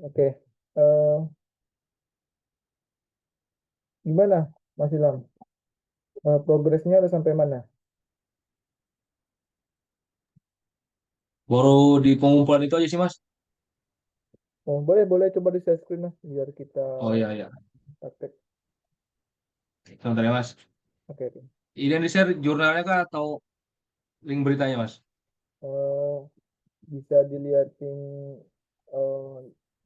Oke. Gimana, Mas Ilham? Progresnya udah sampai mana? Baru di pengumpulan itu aja sih, Mas. Oh, boleh, boleh coba di share screen, Mas, biar kita Oh iya, iya. praktek. Sebentar ya, Mas. Oke, oke. Ini yang di-share jurnalnya kah atau link beritanya, Mas? Eh, Bisa dilihatin eh,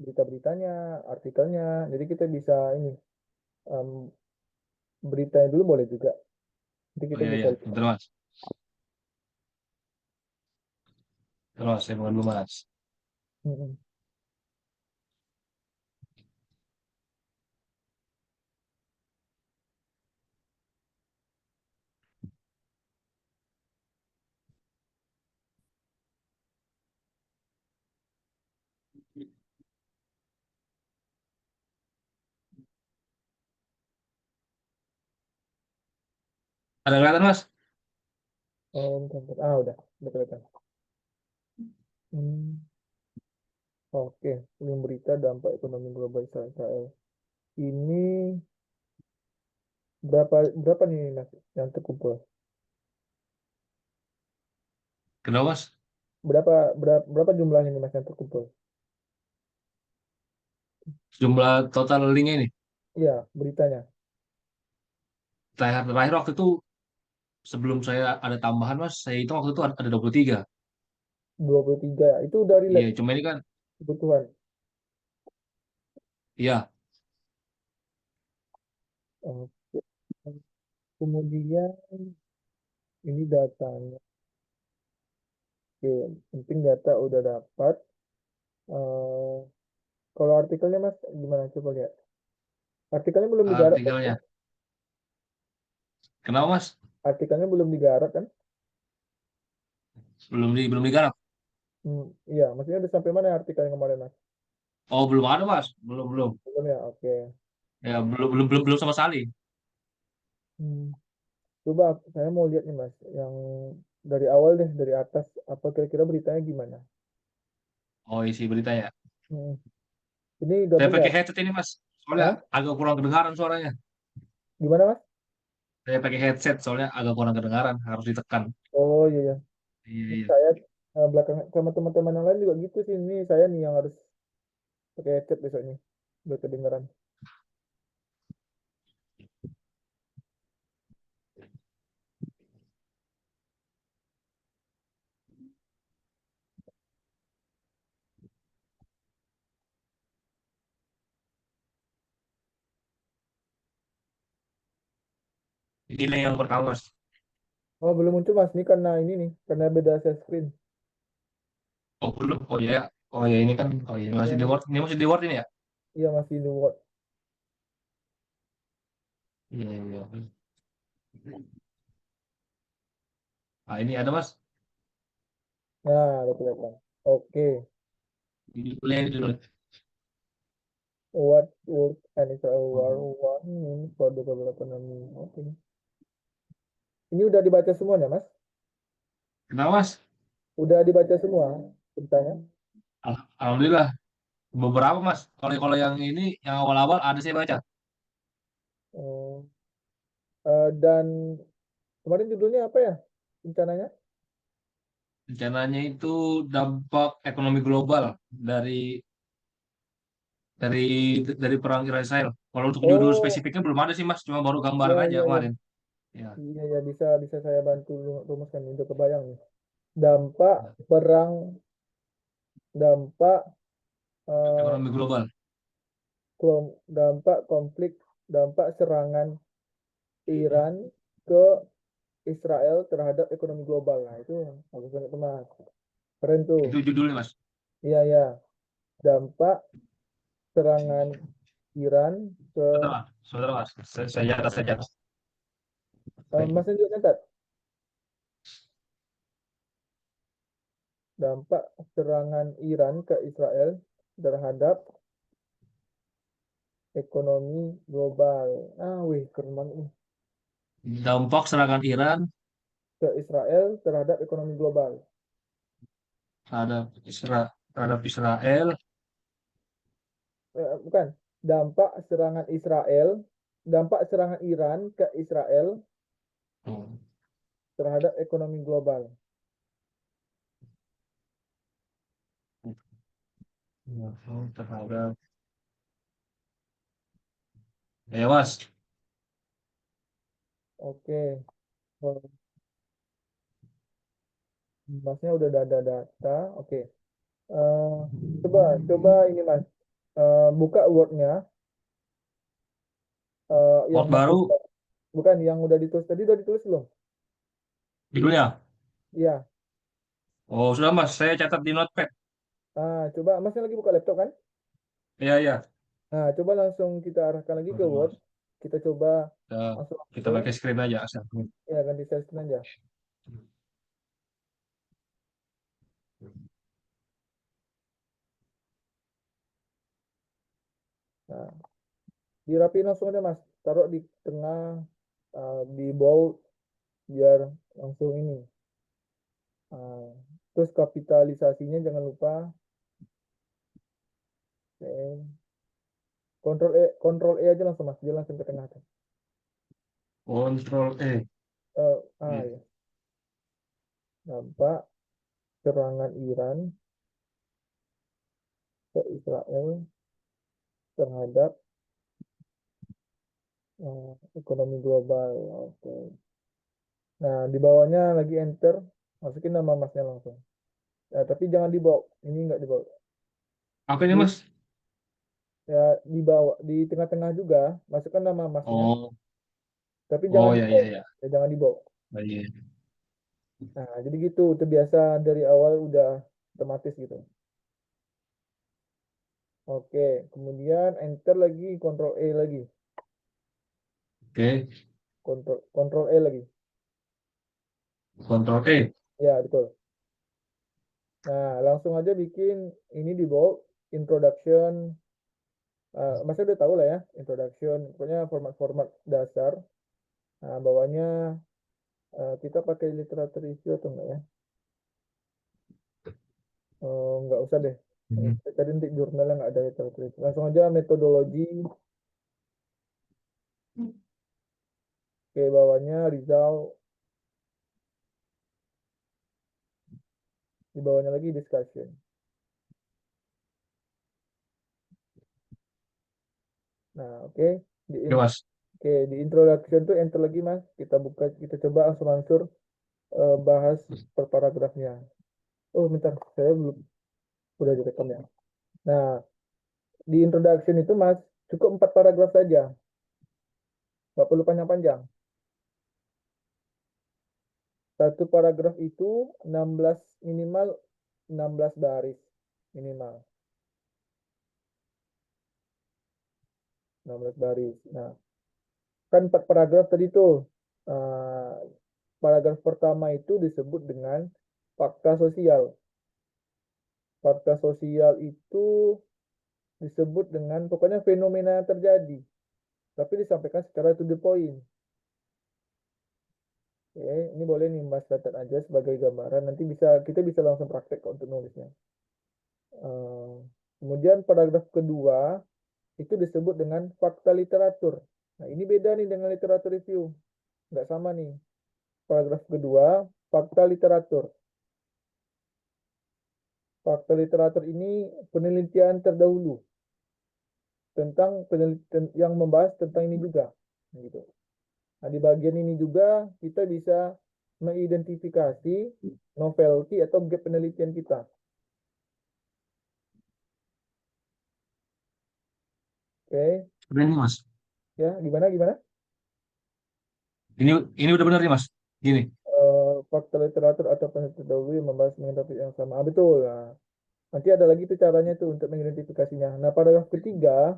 berita-beritanya, artikelnya. Jadi kita bisa ini, em, beritanya dulu boleh juga. Nanti Oh kita iya, bisa iya. lihat. Bentar, Mas. Bentar, Mas. Saya buka dulu, Mas. Mm-mm. Ada kelihatan, Mas? Bentar, bentar. Udah kelihatan. Hmm, oke, link berita dampak ekonomi global Israel. Ini berapa berapa nih, Mas, yang terkumpul? Kenapa, Mas? Berapa jumlahnya nih, Mas, yang terkumpul? Jumlah total linknya ini. Iya, beritanya Terakhir waktu itu, sebelum saya ada tambahan, Mas, saya itu waktu itu ada 23. 23. Itu udah Iya, relate cuma ini kan, kebutuhan. iya. Oke. Kemudian ini datanya. Oke, penting data udah dapat. Eh, Kalau artikelnya, Mas, gimana? Coba lihat. Artikelnya belum digarap kan? Artikelnya. Kenapa, Mas? Artikelnya belum digarap kan? Belum digarap. Iya, maksudnya udah sampai mana artikel yang kemarin, Mas? Oh, belum ada, Mas. Belum, belum. Belum ya, oke. Ya, belum sama sekali. Hmm, Coba saya mau lihat nih, Mas, yang dari awal deh, dari atas. Apa kira-kira beritanya gimana? Oh, isi beritanya. Hmm, Ini udah Saya benar. pakai headset ini, Mas. Soalnya Hah? agak kurang kedengaran suaranya. Gimana, Mas? Saya pakai headset soalnya agak kurang kedengaran, harus ditekan. Oh iya, iya. Iya, Ini iya. saya belakangan sama teman-teman yang lain juga gitu sih. Ini saya nih yang harus pakai headset besoknya. Biar kedengeran. Ini yang pertama, Mas. Oh, belum muncul, Mas. Ini karena ini nih. Karena beda share screen. Oh, belum. Oh ya. Oh ya, ini kan. Oh ya, masih di Ya, Word. Ini masih di Word ini ya? iya masih di Word. Iya, iya. Nah, ini ada, Mas. Nah, udah kelihatan. Oke. Judulnya ini dulu. What would an Israel war one mean for the global economy? Oke. Ini udah dibaca semuanya, Mas? Kenapa, Mas? Udah dibaca semua beritanya? Alhamdulillah. Beberapa, Mas. Kalau yang ini, yang awal-awal ada saya baca. Oh, dan kemarin judulnya apa ya? Rencananya? Rencananya itu dampak ekonomi global dari dari dari perang Israel. Kalau untuk judul Oh, spesifiknya belum ada sih, Mas. Cuma baru iya, gambaran aja iya, iya. kemarin. Ya. Iya, ya, bisa bisa saya bantu rumuskan ini, udah kebayang nih. Dampak perang, dampak eh, Ekonomi global. dampak konflik, dampak serangan Iran ke Israel terhadap ekonomi global. Nah, itu bagus banget tuh, Mas. Keren tuh. Itu judulnya, Mas. Iya, ya. Dampak serangan Iran ke Saudara, Mas. Saya catat saja. Mas juga nyatat. Dampak serangan Iran ke Israel terhadap ekonomi global. Wih, keren banget nih. Dampak serangan Iran Ke Israel terhadap ekonomi global. terhadap Israel bukan, dampak serangan Iran ke Israel Oh, terhadap ekonomi global. terhadap. Ya, Mas. Oke, Masnya udah ada data. Oke. Eh, coba ini Mas, buka Word-nya, yang Word Mas baru bukan yang udah ditulis tadi, udah ditulis belum? judulnya. Iya. Oh, sudah Mas, saya catat di notepad. Coba Masnya lagi buka laptop kan? Iya, iya. Nah, coba langsung kita arahkan lagi ke Oke, Word. Mas. Kita coba Kita, kita langsung pakai screen aja. ya ganti share screen aja. Nah, dirapiin langsung aja Mas. Taruh di tengah, di bold biar langsung ini. Nah, terus kapitalisasinya jangan lupa. Oke. Kontrol E aja langsung Mas. Dia langsung ke tengah tuh. Control E. Iya. Ya. Dampak serangan Iran ke Israel terhadap ekonomi global. Oke. Nah, di bawahnya lagi enter, masukin nama masnya langsung. Ya, tapi jangan dibawa. Ini nggak dibawa. Apa ini, Di, Mas? ya, di bawah, di tengah-tengah juga, masukkan nama masnya, Oh, tapi jangan oh ya, dibawa. ya, ya. Ya, jangan dibawa. Oh, iya. Nah, jadi gitu, terbiasa dari awal udah otomatis gitu. Oke, kemudian enter lagi, Ctrl E lagi, Oke. Ctrl E lagi. Control E. Ya, betul. Nah, langsung aja bikin ini di bawah introduction. Masnya udah tahu lah ya, introduction, pokoknya format-format dasar. Nah, bawahnya kita pakai literatur review atau enggak ya? Enggak usah deh. Mhm. Tadi nanti jurnalnya nggak ada literatur review. Langsung aja metodologi. Oke, bawahnya result. Di bawahnya lagi discussion. Nah, oke. Di, Oke, Mas. oke, di introduction tuh enter lagi mas. Kita buka, kita coba langsung bahas per paragrafnya. Oh, bentar. Saya belum, udah direkam ya. Nah, di introduction itu mas, cukup 4 paragraf saja. Nggak perlu panjang-panjang. Satu paragraf itu 16 minimal 16 baris minimal 16 baris. Nah, kan 4 paragraf tadi tuh. Eh, Paragraf pertama itu disebut dengan fakta sosial. Fakta sosial itu disebut dengan pokoknya fenomena yang terjadi, tapi disampaikan secara to the point. Oke, ini boleh nih Mas catat aja sebagai gambaran. Nanti kita bisa langsung praktek kok untuk nulisnya. Eh, Kemudian paragraf kedua itu disebut dengan fakta literatur. Nah, ini beda nih dengan literatur review. Nggak sama nih. Paragraf kedua, fakta literatur. Fakta literatur ini penelitian terdahulu tentang penelitian yang membahas tentang ini juga. Gitu. Nah, di bagian ini juga kita bisa mengidentifikasi novelty atau gap penelitian kita. Oke, Udah ini, Mas. ya gimana gimana? Ini ini udah benar nih, Mas. Gini. Fakta literatur atau penelitian terdahulu yang membahas mengenai topik yang sama. Betul. Nah, nanti ada lagi tuh caranya tuh untuk mengidentifikasinya. Nah, paragraf ketiga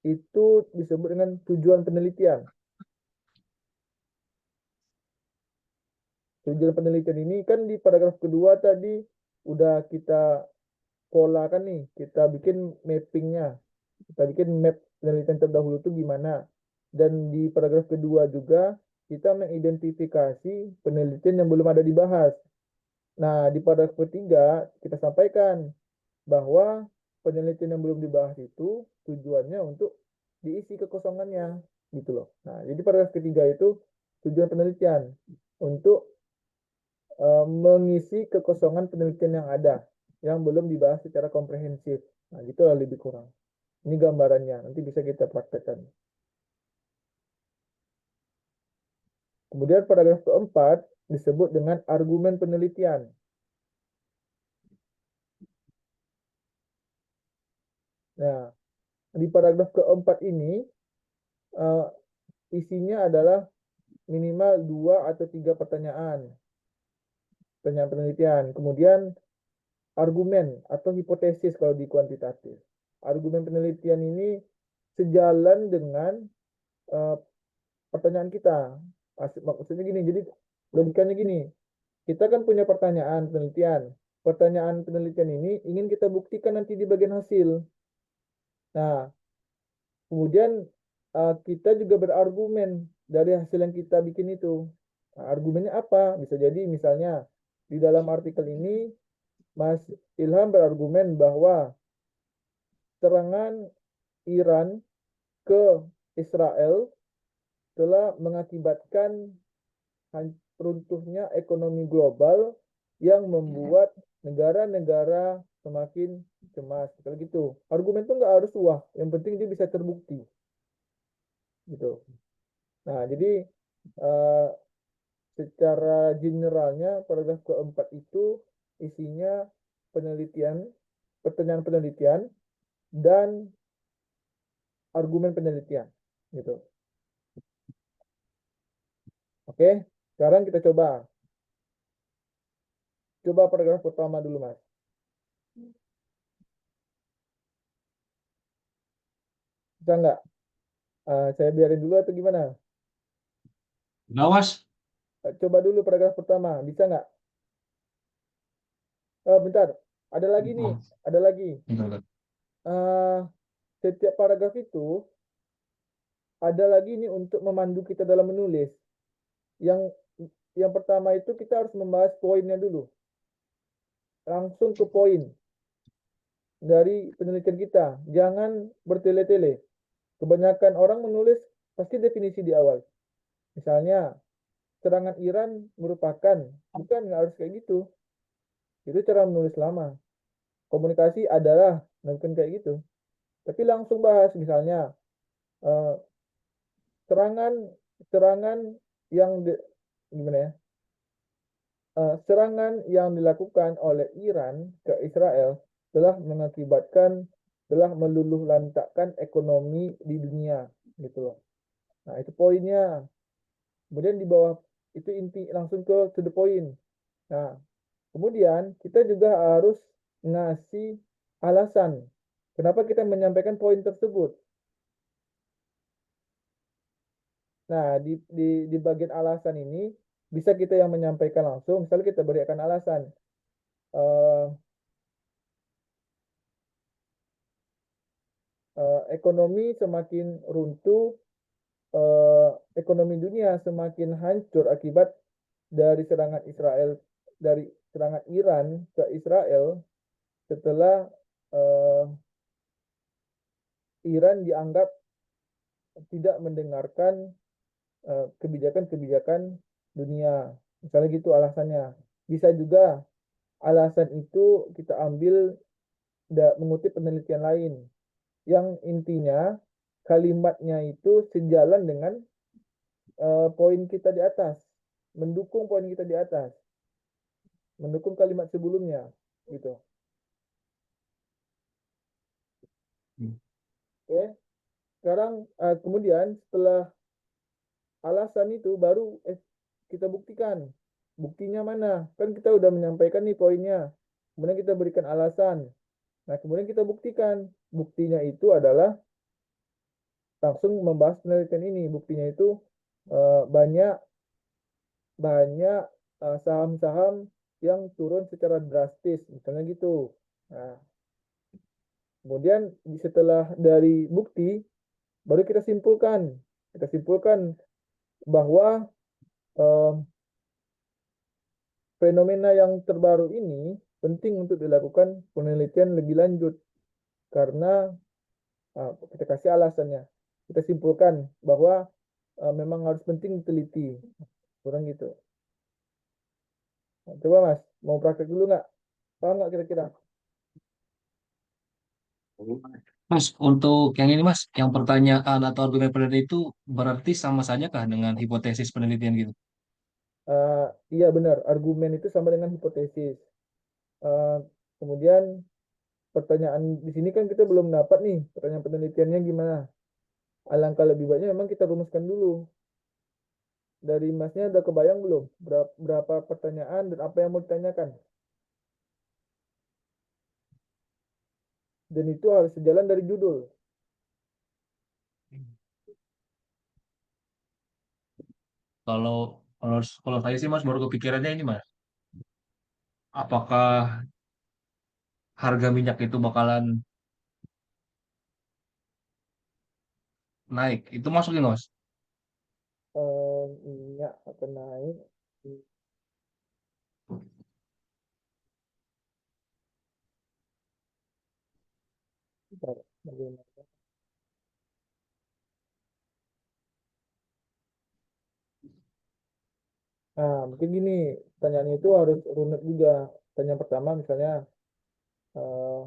itu disebut dengan tujuan penelitian. Tujuan penelitian ini kan di paragraf kedua tadi udah kita polakan nih, kita bikin mappingnya, kita bikin map penelitian terdahulu itu gimana. Dan di paragraf kedua juga kita mengidentifikasi penelitian yang belum ada dibahas. Nah, di paragraf ketiga kita sampaikan bahwa penelitian yang belum dibahas itu tujuannya untuk diisi kekosongannya gitu loh. Nah, jadi paragraf ketiga itu tujuan penelitian untuk mengisi kekosongan penelitian yang ada yang belum dibahas secara komprehensif. Nah, gitulah lebih kurang. Ini gambarannya, nanti bisa kita praktekkan. Kemudian paragraf keempat disebut dengan argumen penelitian. Nah, di paragraf keempat ini isinya adalah minimal 2 atau 3 pertanyaan penelitian. Kemudian argumen atau hipotesis kalau di kuantitatif. Argumen penelitian ini sejalan dengan uh, pertanyaan kita. Maksudnya gini, jadi logikanya gini, kita kan punya pertanyaan penelitian. Pertanyaan penelitian ini ingin kita buktikan nanti di bagian hasil. Nah, kemudian kita juga berargumen dari hasil yang kita bikin itu. Nah, argumennya apa? Bisa jadi misalnya di dalam artikel ini Mas Ilham berargumen bahwa serangan Iran ke Israel telah mengakibatkan runtuhnya ekonomi global yang membuat negara-negara semakin cemas. Kalau gitu, argumen itu nggak harus wah, yang penting dia bisa terbukti. Gitu. Nah, jadi uh, secara generalnya paragraf keempat itu isinya penelitian, pertanyaan penelitian, dan argumen penelitian. Gitu. Oke, sekarang kita coba. Coba paragraf pertama dulu, Mas. Bisa nggak? Saya biarin dulu atau gimana? Udah, Mas. Coba dulu paragraf pertama. Bisa nggak? Bentar. Ada lagi nih. Oh, Ada lagi. bentar. Setiap paragraf itu ada lagi nih untuk memandu kita dalam menulis. Yang yang pertama itu kita harus membahas poinnya dulu. Langsung ke poin dari penelitian kita. Jangan bertele-tele. Kebanyakan orang menulis pasti definisi di awal. Misalnya, serangan Iran merupakan, bukan nggak harus kayak gitu. Itu cara menulis lama. Komunikasi adalah, bukan kayak gitu. Tapi langsung bahas, misalnya, eh, serangan serangan yang gimana ya? Serangan yang dilakukan oleh Iran ke Israel telah meluluh lantakkan ekonomi di dunia gitu loh. Nah, itu poinnya. Kemudian di bawah itu inti langsung ke to the point. Nah, kemudian kita juga harus ngasih alasan kenapa kita menyampaikan poin tersebut. Nah, di bagian alasan ini bisa kita yang menyampaikan langsung. Misalnya kita berikan alasan. Eh, Ekonomi semakin runtuh, ekonomi dunia semakin hancur akibat dari serangan Iran ke Israel setelah eh, Iran dianggap tidak mendengarkan kebijakan-kebijakan dunia. Misalnya gitu alasannya. Bisa juga alasan itu kita ambil mengutip penelitian lain yang intinya kalimatnya itu sejalan dengan poin kita di atas, mendukung poin kita di atas, mendukung kalimat sebelumnya, gitu. Oke, sekarang kemudian setelah alasan itu baru kita buktikan. Buktinya mana? Kan kita udah menyampaikan nih poinnya. Kemudian kita berikan alasan. Nah, kemudian kita buktikan. Buktinya itu adalah langsung membahas penelitian ini. Buktinya itu banyak banyak saham-saham yang turun secara drastis, misalnya gitu. Nah, kemudian setelah dari bukti, baru kita simpulkan. Kita simpulkan bahwa eh, fenomena yang terbaru ini penting untuk dilakukan penelitian lebih lanjut. karena kita kasih alasannya. Kita simpulkan bahwa memang harus penting diteliti. Kurang gitu. Nah, coba Mas, mau praktek dulu nggak? Paham nggak kira-kira? Mas, untuk yang ini Mas, yang pertanyaan atau argumen penelitian itu berarti sama saja kah dengan hipotesis penelitian gitu? Iya benar, argumen itu sama dengan hipotesis. Eh, Kemudian pertanyaan di sini kan kita belum dapat nih pertanyaan penelitiannya gimana. Alangkah lebih baiknya memang kita rumuskan dulu. Dari Masnya udah kebayang belum berapa pertanyaan dan apa yang mau ditanyakan? Dan itu harus sejalan dari judul. Kalau kalau kalau saya sih Mas baru kepikirannya ini Mas, apakah harga minyak itu bakalan naik? Itu masukin Mas. Minyak akan naik. Bentar, bagaimana? Nah, mungkin gini, pertanyaannya itu harus runut juga. Pertanyaan pertama misalnya, eh,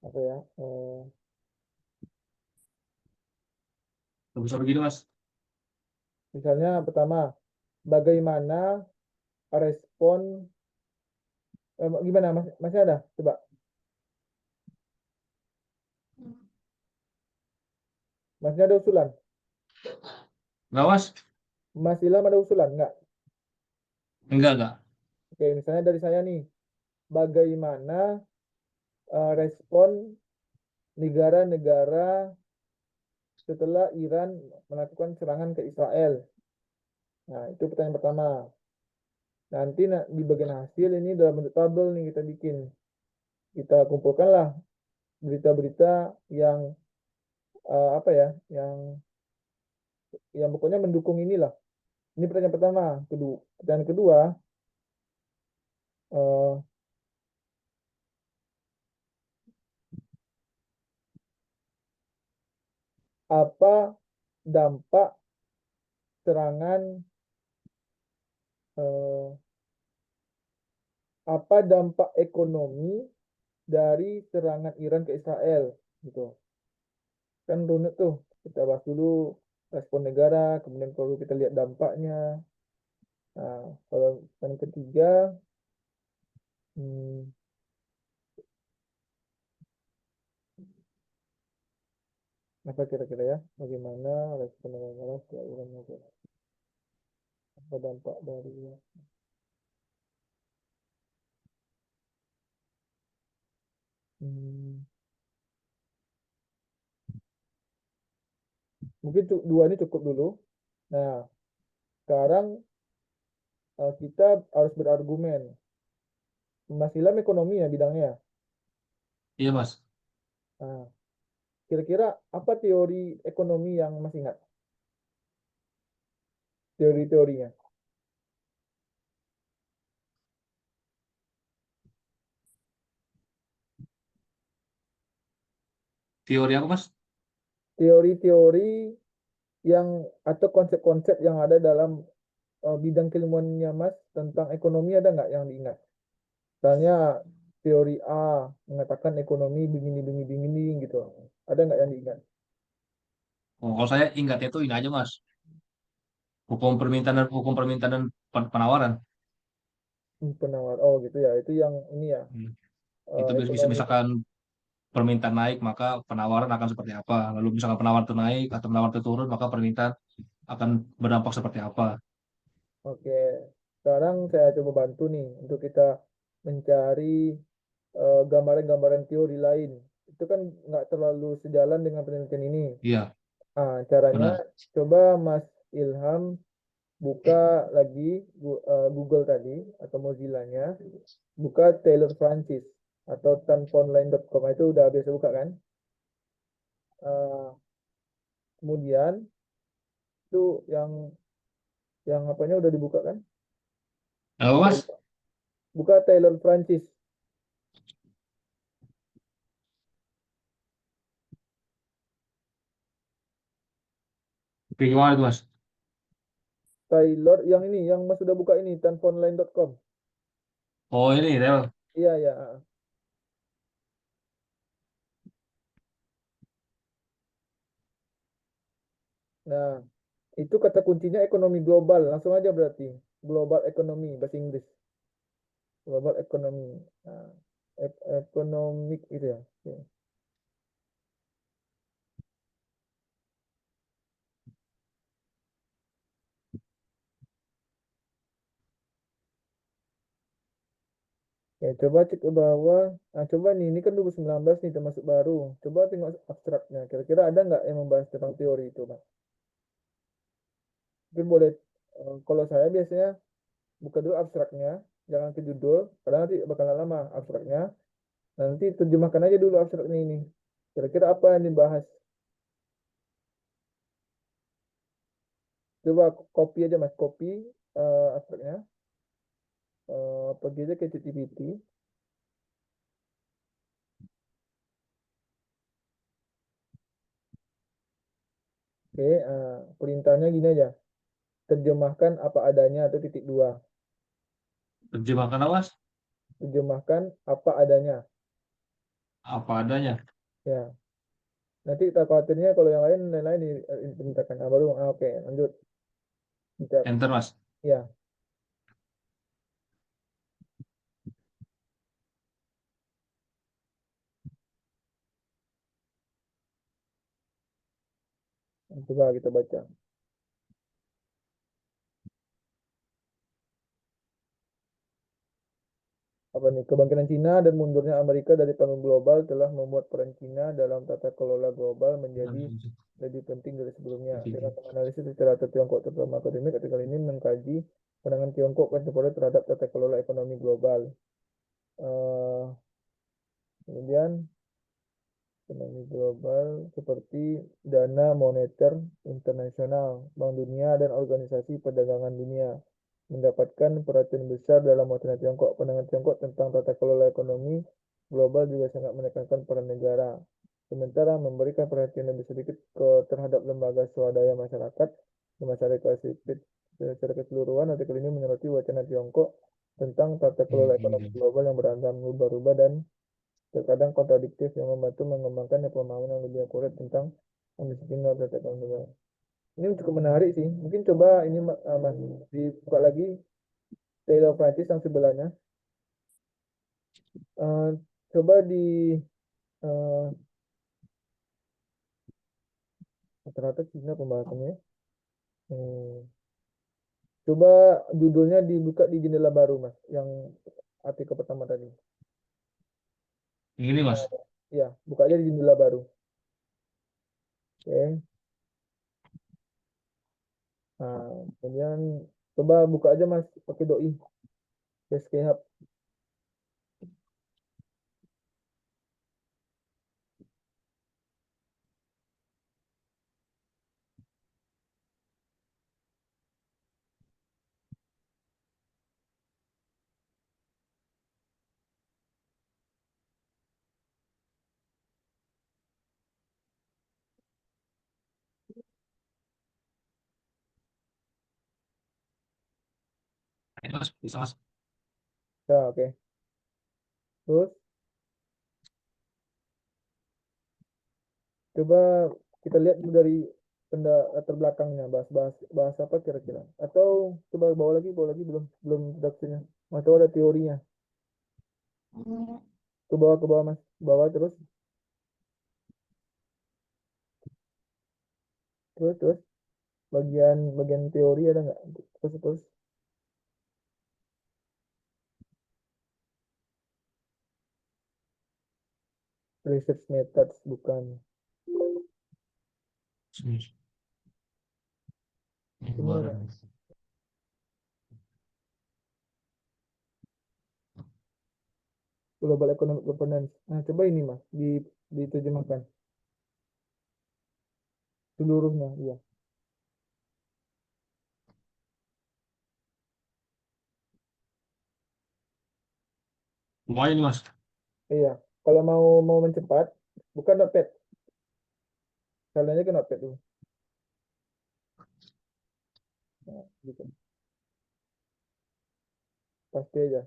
apa ya? Bisa begini Mas. Misalnya pertama, bagaimana respon, gimana Mas? Masih ada? Coba, Masnya ada usulan? Enggak Mas? Mas Ilham ada usulan? Enggak? Enggak. Oke, misalnya dari saya nih, bagaimana respon negara-negara setelah Iran melakukan serangan ke Israel? Nah, itu pertanyaan pertama. Nanti di bagian hasil ini dalam bentuk tabel nih kita bikin. Kita kumpulkanlah berita-berita yang apa ya, yang pokoknya mendukung inilah. Ini pertanyaan pertama. Pertanyaan kedua, eh, apa dampak serangan eh, apa dampak ekonomi dari serangan Iran ke Israel gitu. Kan runut tuh. Kita bahas dulu respon negara, kemudian kalau kita lihat dampaknya. Nah, kalau yang ketiga, hmm, apa kira-kira ya? Bagaimana respon negara setelah Iran melakukan apa dampak dari hmm, mungkin dua ini cukup dulu. Nah, sekarang kita harus berargumen. Mas Ilham ekonomi ya bidangnya. Iya Mas. Nah, kira-kira apa teori ekonomi yang Mas ingat? Teori-teorinya. Teori apa Mas? Teori-teori yang atau konsep-konsep yang ada dalam bidang keilmuannya Mas tentang ekonomi ada nggak yang diingat? Misalnya teori A mengatakan ekonomi begini gitu. Ada nggak yang diingat? Oh, kalau saya ingatnya itu ini aja Mas. Hukum permintaan dan penawaran. Penawar. Oh gitu ya. Itu yang ini ya. Hmm. Itu bisa Ekonomi. misalkan permintaan naik maka penawaran akan seperti apa. Lalu misalkan penawaran itu naik atau penawaran itu turun maka permintaan akan berdampak seperti apa. Oke. Sekarang saya coba bantu nih untuk kita mencari gambaran-gambaran teori lain. Itu kan nggak terlalu sejalan dengan penelitian ini. Iya, Caranya benar. coba Mas Ilham buka lagi Google tadi atau Mozilla-nya, buka Taylor Francis atau tanfonline.com itu udah biasa buka kan? Eh, Kemudian itu yang apanya udah dibuka kan? Apa Mas? Buka Taylor Francis. Kayak gimana tuh Mas? Taylor yang ini, yang Mas sudah buka ini, tanfonline.com. Oh ini Del. Iya, ya. Nah, itu kata kuncinya ekonomi global. Langsung aja berarti. Global ekonomi, bahasa Inggris. Global ekonomi. Nah, ekonomik itu ya. Oke. Oke, coba cek ke bawah. Nah, coba nih, ini kan 2019 nih, termasuk baru. Coba tengok abstraknya. Kira-kira ada nggak yang membahas tentang teori itu, Mas? Mungkin boleh, kalau saya biasanya buka dulu abstraknya, jangan ke judul, karena nanti bakalan lama abstraknya. Nanti terjemahkan aja dulu abstraknya ini. Kira-kira apa yang dibahas? Coba copy aja Mas, copy abstraknya. Pergi aja ke ChatGPT. Oke, perintahnya gini aja. Terjemahkan apa adanya atau titik dua. Terjemahkan apa Mas? Terjemahkan apa adanya. Apa adanya. Ya, nanti tak khawatirnya kalau yang lain diperintahkan. Baru, oke, lanjut. Bentar. Enter Mas. Ya, coba kita baca. Apa nih? Kebangkitan Cina dan mundurnya Amerika dari panggung global telah membuat peran Cina dalam tata kelola global menjadi lebih penting dari sebelumnya. Dengan menganalisis secara Tiongkok terutama akademik, artikel ini mengkaji pandangan Tiongkok kontemporer terhadap tata kelola ekonomi global. Eh, Kemudian ekonomi global seperti dana moneter internasional, Bank Dunia, dan Organisasi Perdagangan Dunia mendapatkan perhatian besar dalam wacana Tiongkok. Pandangan Tiongkok tentang tata kelola ekonomi global juga sangat menekankan peran negara. Sementara memberikan perhatian lebih sedikit terhadap lembaga swadaya masyarakat dan masyarakat sipil secara keseluruhan. Artikel ini menyoroti wacana Tiongkok tentang tata kelola ekonomi global yang beragam, berubah-ubah, dan terkadang kontradiktif yang membantu mengembangkan pemahaman yang lebih akurat tentang kondisi Cina praktek global. Ini cukup menarik sih. Mungkin coba ini Mas dibuka lagi Taylor Francis yang sebelahnya. Eh, Coba di eh, rata-rata Cina pembahasannya. Hmm, Coba judulnya dibuka di jendela baru Mas, yang artikel pertama tadi. Ini Mas. Ya, buka aja di jendela baru. Oke. Nah, kemudian coba buka aja Mas pakai doi. SK Hub. Ini Mas, bisa Mas. Ya, oke. Terus coba kita lihat dulu dari latar belakangnya, bahas bahas apa kira-kira. Atau coba bawa lagi belum belum introduksinya. Atau ada teorinya. Ke bawah Mas, bawa terus, terus bagian bagian teori ada nggak? Terus research methods bukan. Ini ada Barang. global economic governance. Nah, coba ini Mas diterjemahkan seluruhnya, iya. Lumayan nih, Mas. Iya, kalau mau mau mencepat, bukan Notepad, kalian aja ke Notepad dulu. Nah, gitu. Pasti aja.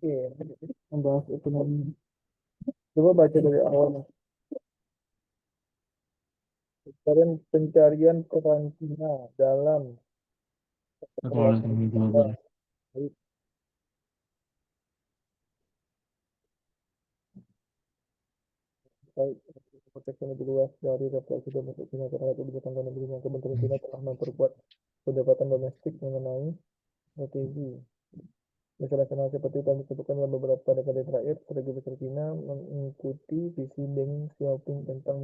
Oke, membahas ekonomi. Coba baca dari awal. Mas. Pencarian karantina dalam Kalau ekonomi global. baik proteksi lebih luas dari refleksi domestik Cina terhadap kebijakan luar negeri yang kementerian Cina telah memperkuat pendapatan domestik mengenai strategi misal nasional seperti yang disebutkan dalam beberapa dekade terakhir. Strategi besar Cina mengikuti visi Deng Xiaoping tentang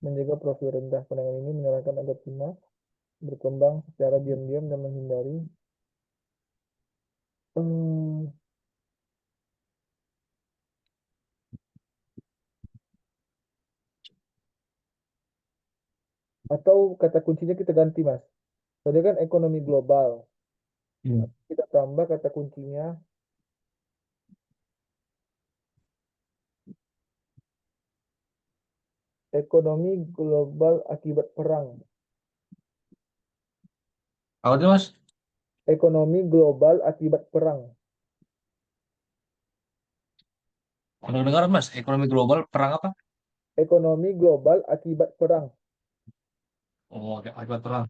menjaga profil rendah. Pandangan ini menyarankan agar Cina berkembang secara diam-diam dan menghindari hmm, atau kata kuncinya kita ganti mas. Tadi kan ekonomi global. Iya. Kita tambah kata kuncinya ekonomi global akibat perang. Apa tuh, Mas? Ekonomi global akibat perang. Kalau dengar, Mas, ekonomi global perang apa? Ekonomi global akibat perang. Oh, akibat perang.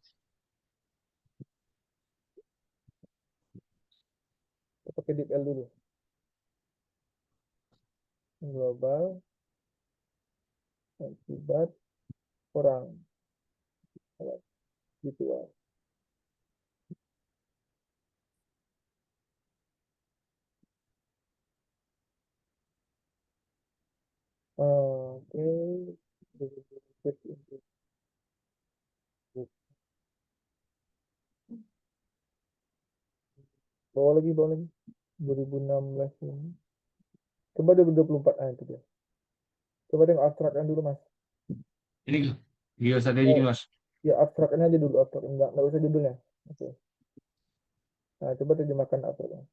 Kita pakai deep L dulu. Global akibat perang. Gitu ya. Oke. Bawa lagi. 2016 ini. Coba 2024. Ah, itu dia. Coba tengok abstraknya dulu, Mas. Ini geostrategi Oh, nih, Mas. ya abstraknya aja dulu. Abstrak. Enggak usah judulnya. Oke. Nah, coba terjemahkan abstraknya.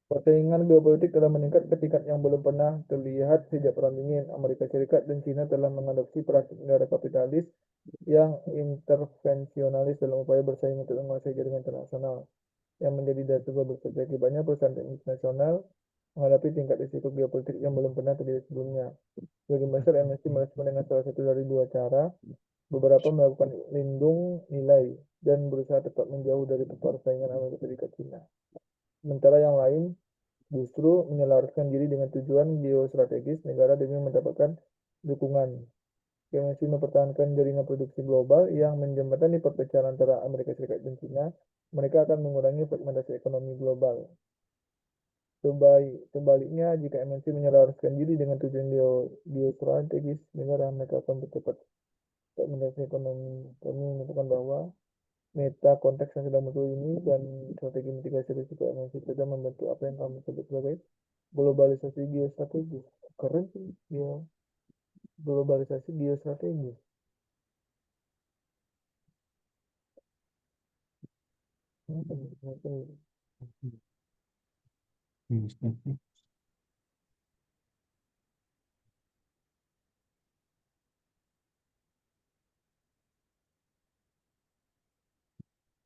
Persaingan geopolitik telah meningkat ke tingkat yang belum pernah terlihat sejak Perang Dingin. Amerika Serikat dan China telah mengadopsi praktik negara kapitalis yang intervensionalis dalam upaya bersaing untuk menguasai jaringan internasional yang menjadi data global strategi. Banyak perusahaan teknik nasional menghadapi tingkat risiko geopolitik yang belum pernah terjadi sebelumnya. Sebagian besar MNC merespon dengan salah satu dari dua cara. Beberapa melakukan lindung nilai dan berusaha tetap menjauh dari persaingan Amerika Serikat China. Sementara yang lain justru menyelaraskan diri dengan tujuan geostrategis negara demi mendapatkan dukungan. MNC mempertahankan jaringan produksi global yang menjembatani perpecahan antara Amerika Serikat dan China. Mereka akan mengurangi fragmentasi ekonomi global. Sebaliknya, jika MNC menyelaraskan diri dengan tujuan geostrategis negara, mereka akan bercepat fragmentasi ekonomi. Kami menyatakan bahwa meta konteks yang sedang muncul ini dan strategi mitigasi risiko MNC sedang membentuk apa yang kami sebut sebagai globalisasi geostrategis. Keren sih, ya. Globalisasi geostrategi.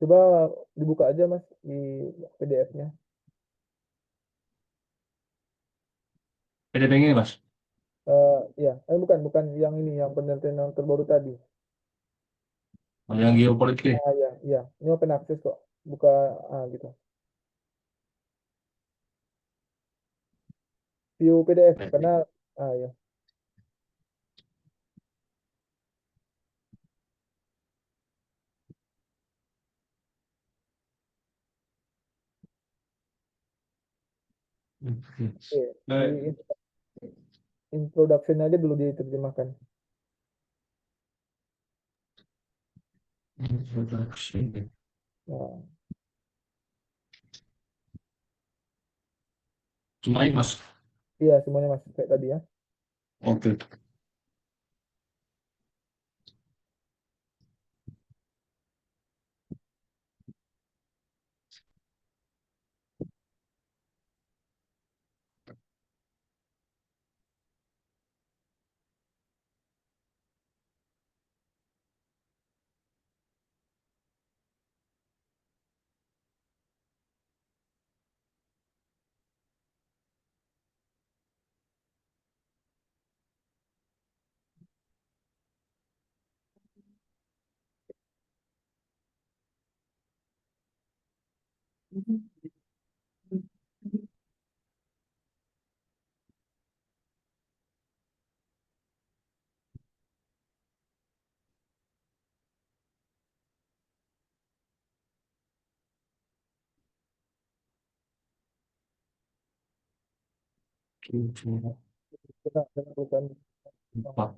Coba dibuka aja Mas di PDF-nya. PDP ini mas. Ya, bukan bukan yang ini, yang penelitian yang terbaru tadi. Oh, yang geopolitik ini. Ya, ya, ini open access kok. Buka gitu. View PDF karena ya. Oke, di introduction aja dulu diterjemahkan. Nah, Cuma ini mas. iya semuanya Mas kayak tadi ya. Oke. Kita dengan perusahaan Empat.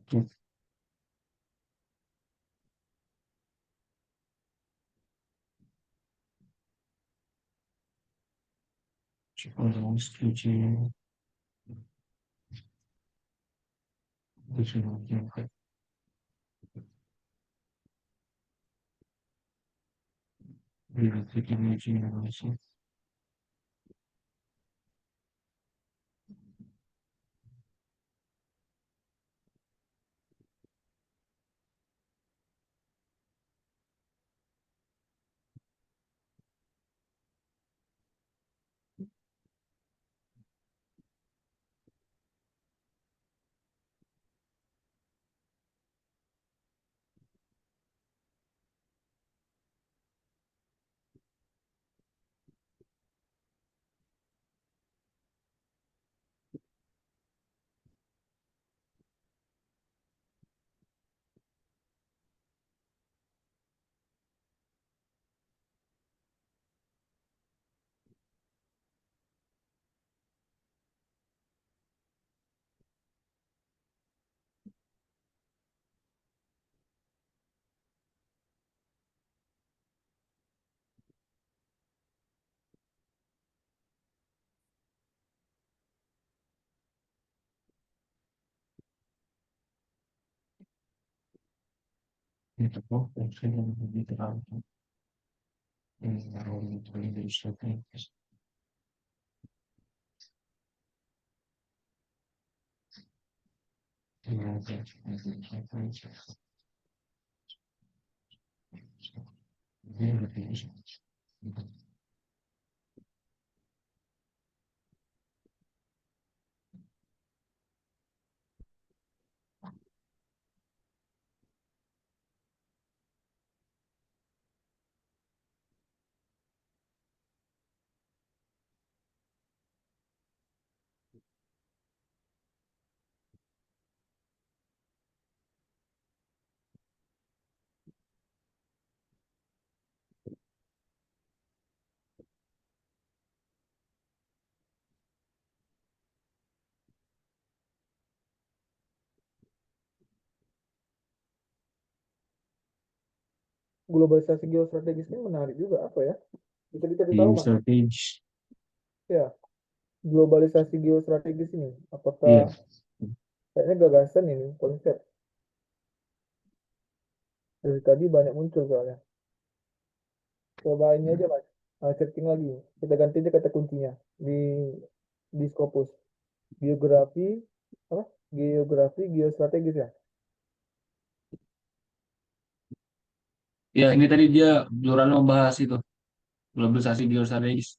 globalisasi geostrategis ini menarik juga apa ya? Bisa dikasih tahu Mas? Strategis. Ya, globalisasi geostrategis ini apakah Iya. Kayaknya gagasan ini, konsep. Dari tadi banyak muncul soalnya. Coba ini aja mas, searching lagi. Kita ganti aja kata kuncinya di Scopus. Geografi, apa? Geografi, geostrategis ya. Ya, ini tadi dia jurnalnya membahas itu, globalisasi geostrategis.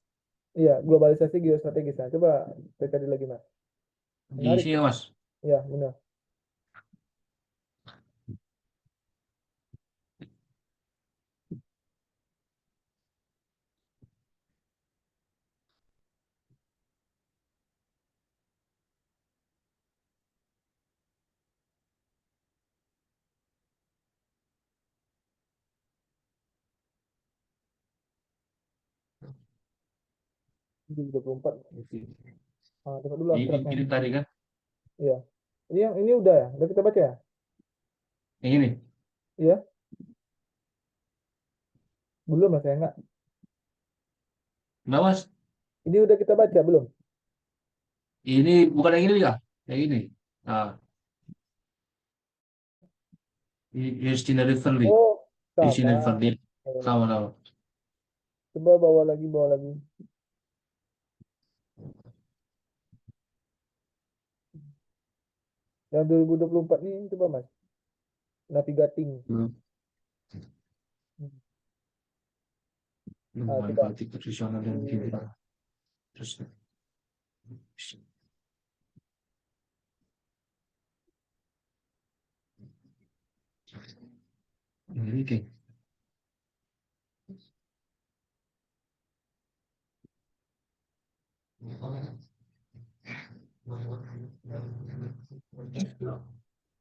Iya, globalisasi geostrategis. Nah, coba saya cari lagi mas. Menarik. Diisi ya, Mas. Ya, benar. Di 24. Tengok dulu abstraknya. Ini tadi kan, Iya. Ini udah ya? Udah kita baca ya? yang ini. Iya. Belum mas, saya enggak. Enggak, Mas. Ini udah kita baca belum? Ini bukan yang ini ya, yang ini. Nah, Justina Riverly. Oh, Justina sama. Riverly. Oh, Sama-sama. coba bawa lagi, bawa lagi. Yang 2024 nih, coba mas. Navigating. Coba. Politik tradisional dan liberal. Terus, ini kayak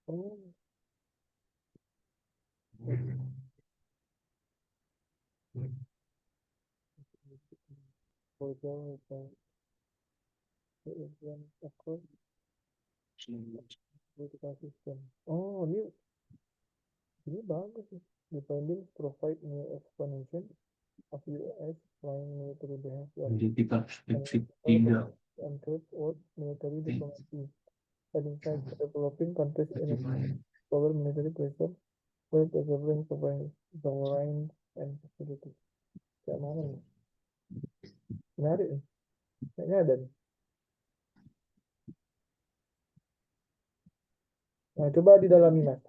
Oh, political system. Oh, ini bagus sih. Depending provide new explanation of US flying military behavior political and perspektif tidak. and trade or military diplomacy. And in fact, developing countries in a power military pressure while preserving sovereign and security. Kayak mana nih? Menarik nih. Kayaknya ada nih. Nah, coba didalami mas.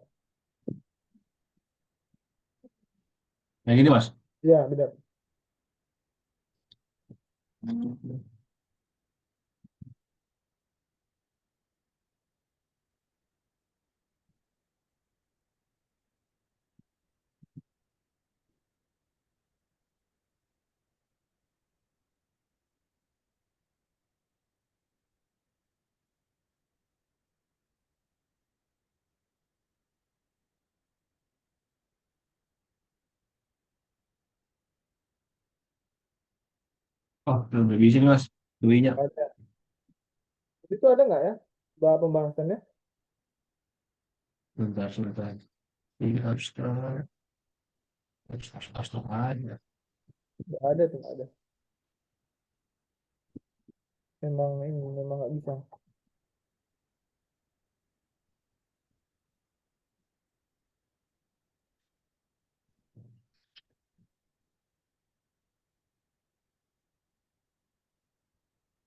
Yang ini, Mas. Ya, benar. Oh, belum revisi nih, Mas. Duinya. Ada. Itu ada nggak ya? Pembahasannya? Bentar, sebentar. Ini harus aja. Nggak ada tuh, nggak ada. Memang nggak bisa.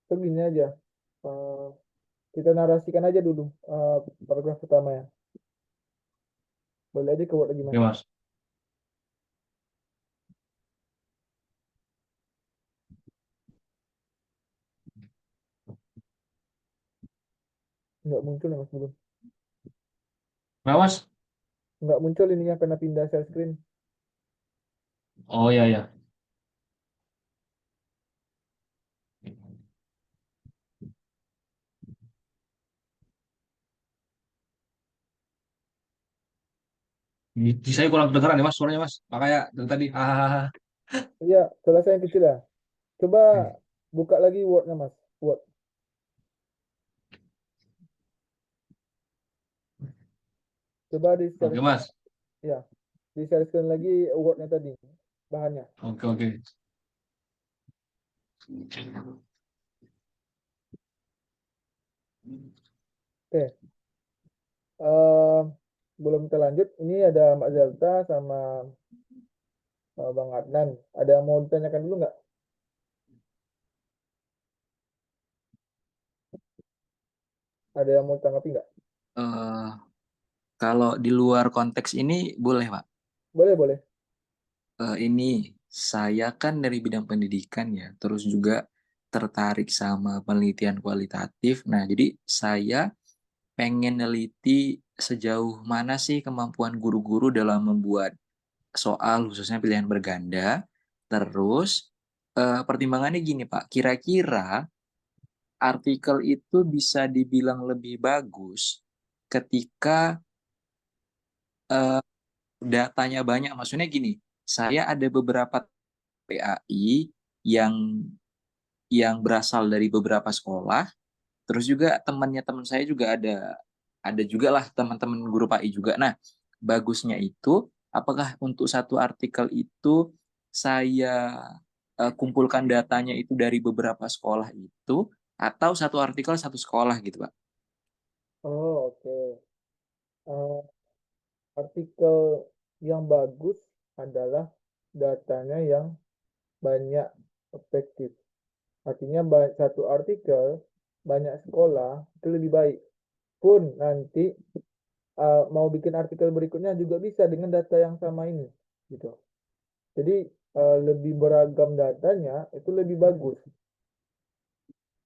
Itu gini aja. Eh, kita narasikan aja dulu paragraf pertama ya. Boleh aja ke Word lagi Oke, mas. Mas. Nggak muncul ya mas belum. Nah, Mas. Nggak muncul ininya karena pindah share screen. Oh, ya, ya. Di saya kurang kedengeran ya, Mas, suaranya, Mas. Makanya dari tadi. Iya, selesai yang kecil ya. Coba buka lagi Word-nya mas. Word. Coba di share Oke, screen. Mas. Ya, di share screen lagi Word-nya tadi. Bahannya. Oke, oke. Oke. sebelum kita lanjut, ini ada Mbak Zelta sama Bang Adnan. Ada yang mau ditanyakan dulu nggak? Ada yang mau tanggapi nggak? Eh, Kalau di luar konteks ini boleh, Pak. Boleh, boleh. Ini saya kan dari bidang pendidikan ya, terus juga tertarik sama penelitian kualitatif. Nah, jadi saya pengen neliti sejauh mana sih kemampuan guru-guru dalam membuat soal khususnya pilihan berganda. Terus pertimbangannya gini, Pak, kira-kira artikel itu bisa dibilang lebih bagus ketika datanya banyak. Maksudnya gini, saya ada beberapa PAI yang berasal dari beberapa sekolah, terus juga temannya teman saya juga ada juga lah teman-teman guru PAI juga. Nah, bagusnya itu apakah untuk satu artikel itu saya kumpulkan datanya itu dari beberapa sekolah itu atau satu artikel satu sekolah gitu, Pak? Oh, oke. Eh, artikel yang bagus adalah datanya yang banyak efektif. Artinya satu artikel banyak sekolah itu lebih baik. Pun nanti mau bikin artikel berikutnya juga bisa dengan data yang sama ini, gitu. Jadi lebih beragam datanya itu lebih bagus.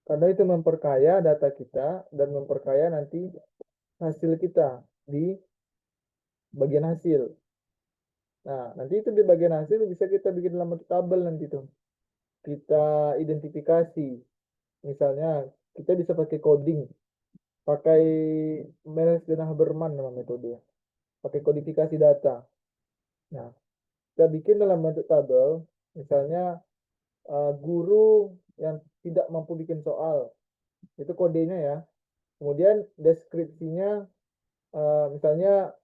Karena itu memperkaya data kita dan memperkaya nanti hasil kita di bagian hasil. Nah, nanti itu di bagian hasil bisa kita bikin dalam bentuk tabel nanti tuh. Kita identifikasi. Misalnya, kita bisa pakai coding, pakai Meles dan Habermas nama metode. Pakai kodifikasi data. Nah, kita bikin dalam bentuk tabel, misalnya guru yang tidak mampu bikin soal, itu kodenya ya. Kemudian deskripsinya, misalnya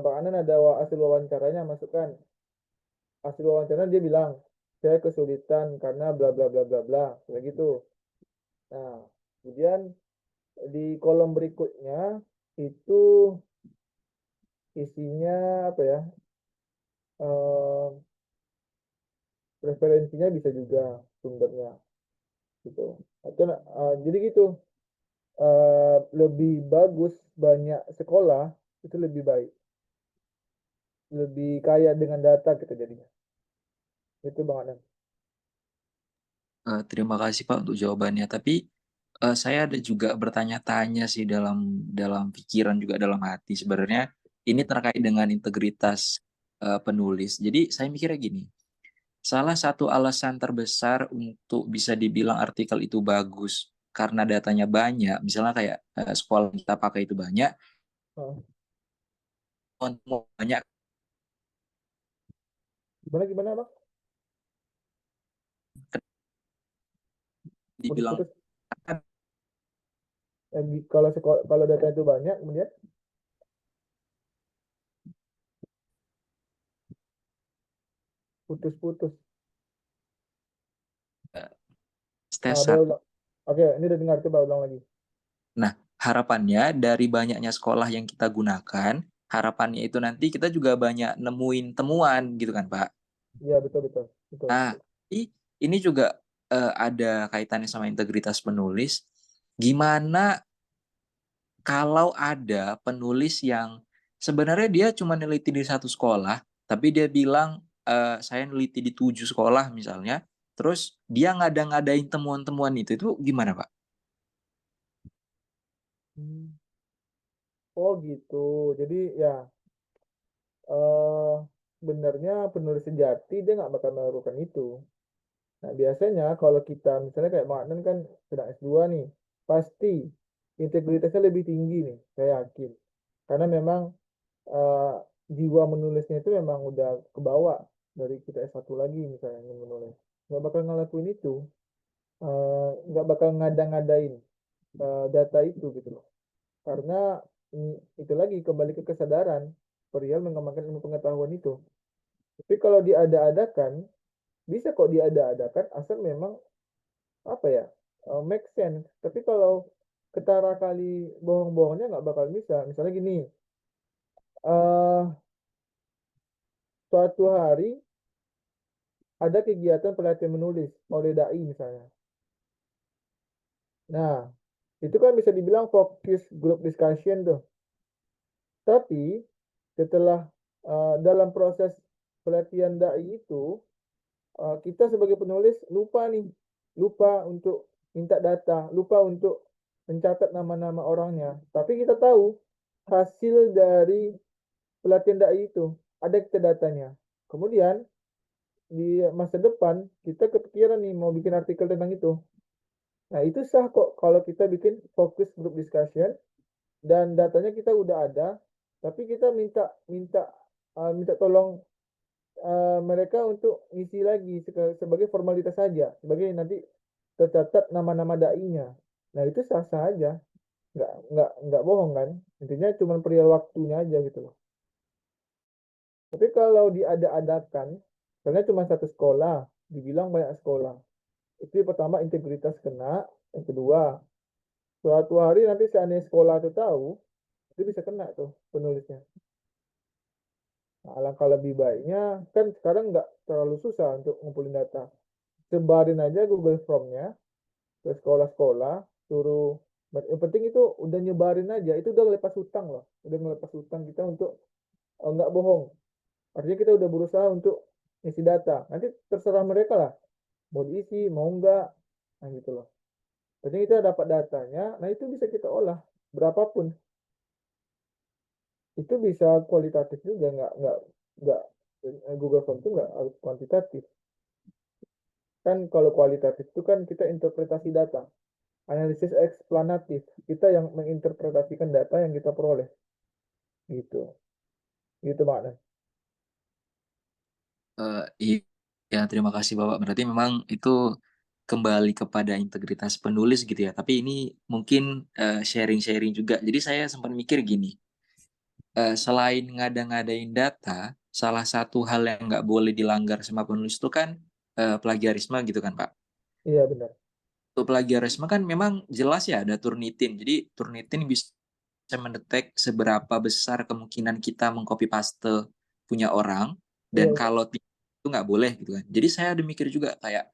Bang Anan ada hasil wawancaranya, masukkan hasil wawancara dia bilang saya kesulitan karena bla bla bla bla bla kayak gitu. Nah, kemudian di kolom berikutnya itu isinya apa ya? Eh, referensinya bisa juga sumbernya gitu. Jadi gitu. Lebih bagus banyak sekolah itu lebih baik, lebih kaya dengan data kita jadinya. Itu Bang Anan. Terima kasih Pak untuk jawabannya. Tapi saya ada juga bertanya-tanya sih dalam dalam pikiran juga dalam hati. Sebenarnya ini terkait dengan integritas penulis. Jadi saya mikirnya gini, salah satu alasan terbesar untuk bisa dibilang artikel itu bagus karena datanya banyak, misalnya kayak sekolah yang kita pakai itu banyak, Oh, banyak gimana gimana Bang? dibilang Putus-putus. Kalau kalau data itu banyak, kemudian putus-putus. stesa. Boleh ulang. Oke, ini udah dengar, coba ulang lagi. Nah, harapannya dari banyaknya sekolah yang kita gunakan, harapannya itu nanti kita juga banyak nemuin temuan gitu kan, Pak. Iya, betul betul betul. Nah, ini juga ada kaitannya sama integritas penulis. Gimana kalau ada penulis yang sebenarnya dia cuma neliti di satu sekolah, tapi dia bilang saya neliti di 7 sekolah misalnya, terus dia ngada-ngadain temuan-temuan itu gimana, Pak? Hmm. Oh gitu. Jadi ya eh sebenarnya penulis sejati dia nggak bakal melakukan itu. Nah, biasanya kalau kita misalnya kayak Magnan kan sedang S2 nih, pasti integritasnya lebih tinggi nih, saya yakin. Karena memang eh, jiwa menulisnya itu memang udah kebawa dari kita S1 lagi misalnya yang menulis. Nggak bakal ngelakuin itu, nggak bakal ngada-ngadain data itu gitu loh. Karena itu lagi kembali ke kesadaran perihal mengembangkan ilmu pengetahuan itu. Tapi kalau diada-adakan, bisa kok diada-adakan asal memang apa ya, make sense. Tapi kalau ketara kali bohong-bohongnya nggak bakal bisa. Misalnya gini, eh, suatu hari ada kegiatan pelatihan menulis oleh dai misalnya. Nah, itu kan bisa dibilang fokus group discussion tuh. Tapi setelah dalam proses pelatihan dai itu, kita sebagai penulis lupa untuk minta data, lupa untuk mencatat nama-nama orangnya. Tapi kita tahu hasil dari pelatihan dai itu ada kita datanya. Kemudian di masa depan kita kepikiran nih mau bikin artikel tentang itu. Nah, itu sah kok kalau kita bikin focus group discussion dan datanya kita udah ada, tapi kita minta minta minta tolong mereka untuk ngisi lagi sebagai formalitas saja, sebagai nanti tercatat nama-nama dai-nya. Nah, itu sah-sah aja, nggak bohong kan? Intinya cuma perihal waktunya aja gitu loh. Tapi kalau diada-adakan, karena cuma satu sekolah, dibilang banyak sekolah. Itu yang pertama integritas kena, yang kedua suatu hari nanti seandainya sekolah itu tahu, itu bisa kena tuh penulisnya. Nah, alangkah lebih baiknya, kan sekarang nggak terlalu susah untuk ngumpulin data. Sebarin aja Google Form-nya ke sekolah-sekolah, suruh, yang penting itu udah nyebarin aja, itu udah ngelepas hutang loh. Udah ngelepas hutang kita untuk nggak bohong. Artinya kita udah berusaha untuk isi data. Nanti terserah mereka lah, mau diisi, mau enggak, nah gitu loh. Jadi kita dapat datanya, nah itu bisa kita olah berapapun. Itu bisa kualitatif juga, nggak Google Form itu nggak harus kuantitatif. Kan kalau kualitatif itu kan kita interpretasi data, analisis eksplanatif, kita yang menginterpretasikan data yang kita peroleh, gitu, gitu makna. Iya, terima kasih Bapak. Berarti memang itu kembali kepada integritas penulis gitu ya. Tapi ini mungkin sharing-sharing juga. Jadi saya sempat mikir gini, selain ngada-ngadain data, salah satu hal yang nggak boleh dilanggar sama penulis itu kan plagiarisme gitu kan Pak. Iya benar. Untuk plagiarisme kan memang jelas ya ada Turnitin. Jadi Turnitin bisa mendetek seberapa besar kemungkinan kita mengcopy paste punya orang, Iya, dan iya. kalau itu nggak boleh gitu kan. Jadi saya ada mikir juga kayak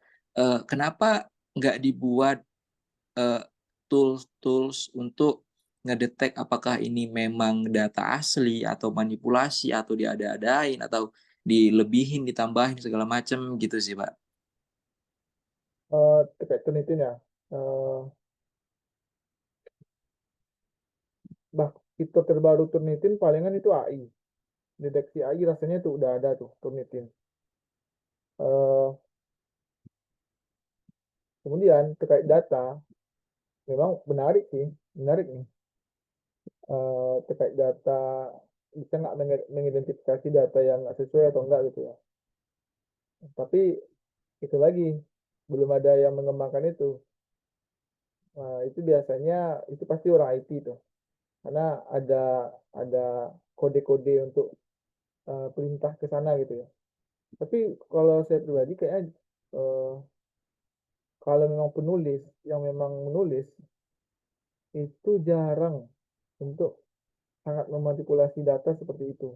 kenapa nggak dibuat tools-tools untuk ngedetek apakah ini memang data asli atau manipulasi atau diada-adain atau dilebihin, ditambahin segala macam gitu sih Pak. Terkait Turnitin ya. Eh, fitur terbaru Turnitin palingan itu AI. Deteksi AI rasanya tuh udah ada tuh Turnitin. Eh, kemudian terkait data, memang menarik nih. Terkait data bisa nggak mengidentifikasi data yang nggak sesuai atau enggak gitu ya. Tapi itu lagi belum ada yang mengembangkan itu. Itu biasanya itu pasti orang IT tuh, karena ada kode-kode untuk perintah ke sana gitu ya. Tapi kalau saya pribadi kayaknya eh, kalau memang penulis yang memang menulis itu jarang untuk sangat memanipulasi data seperti itu.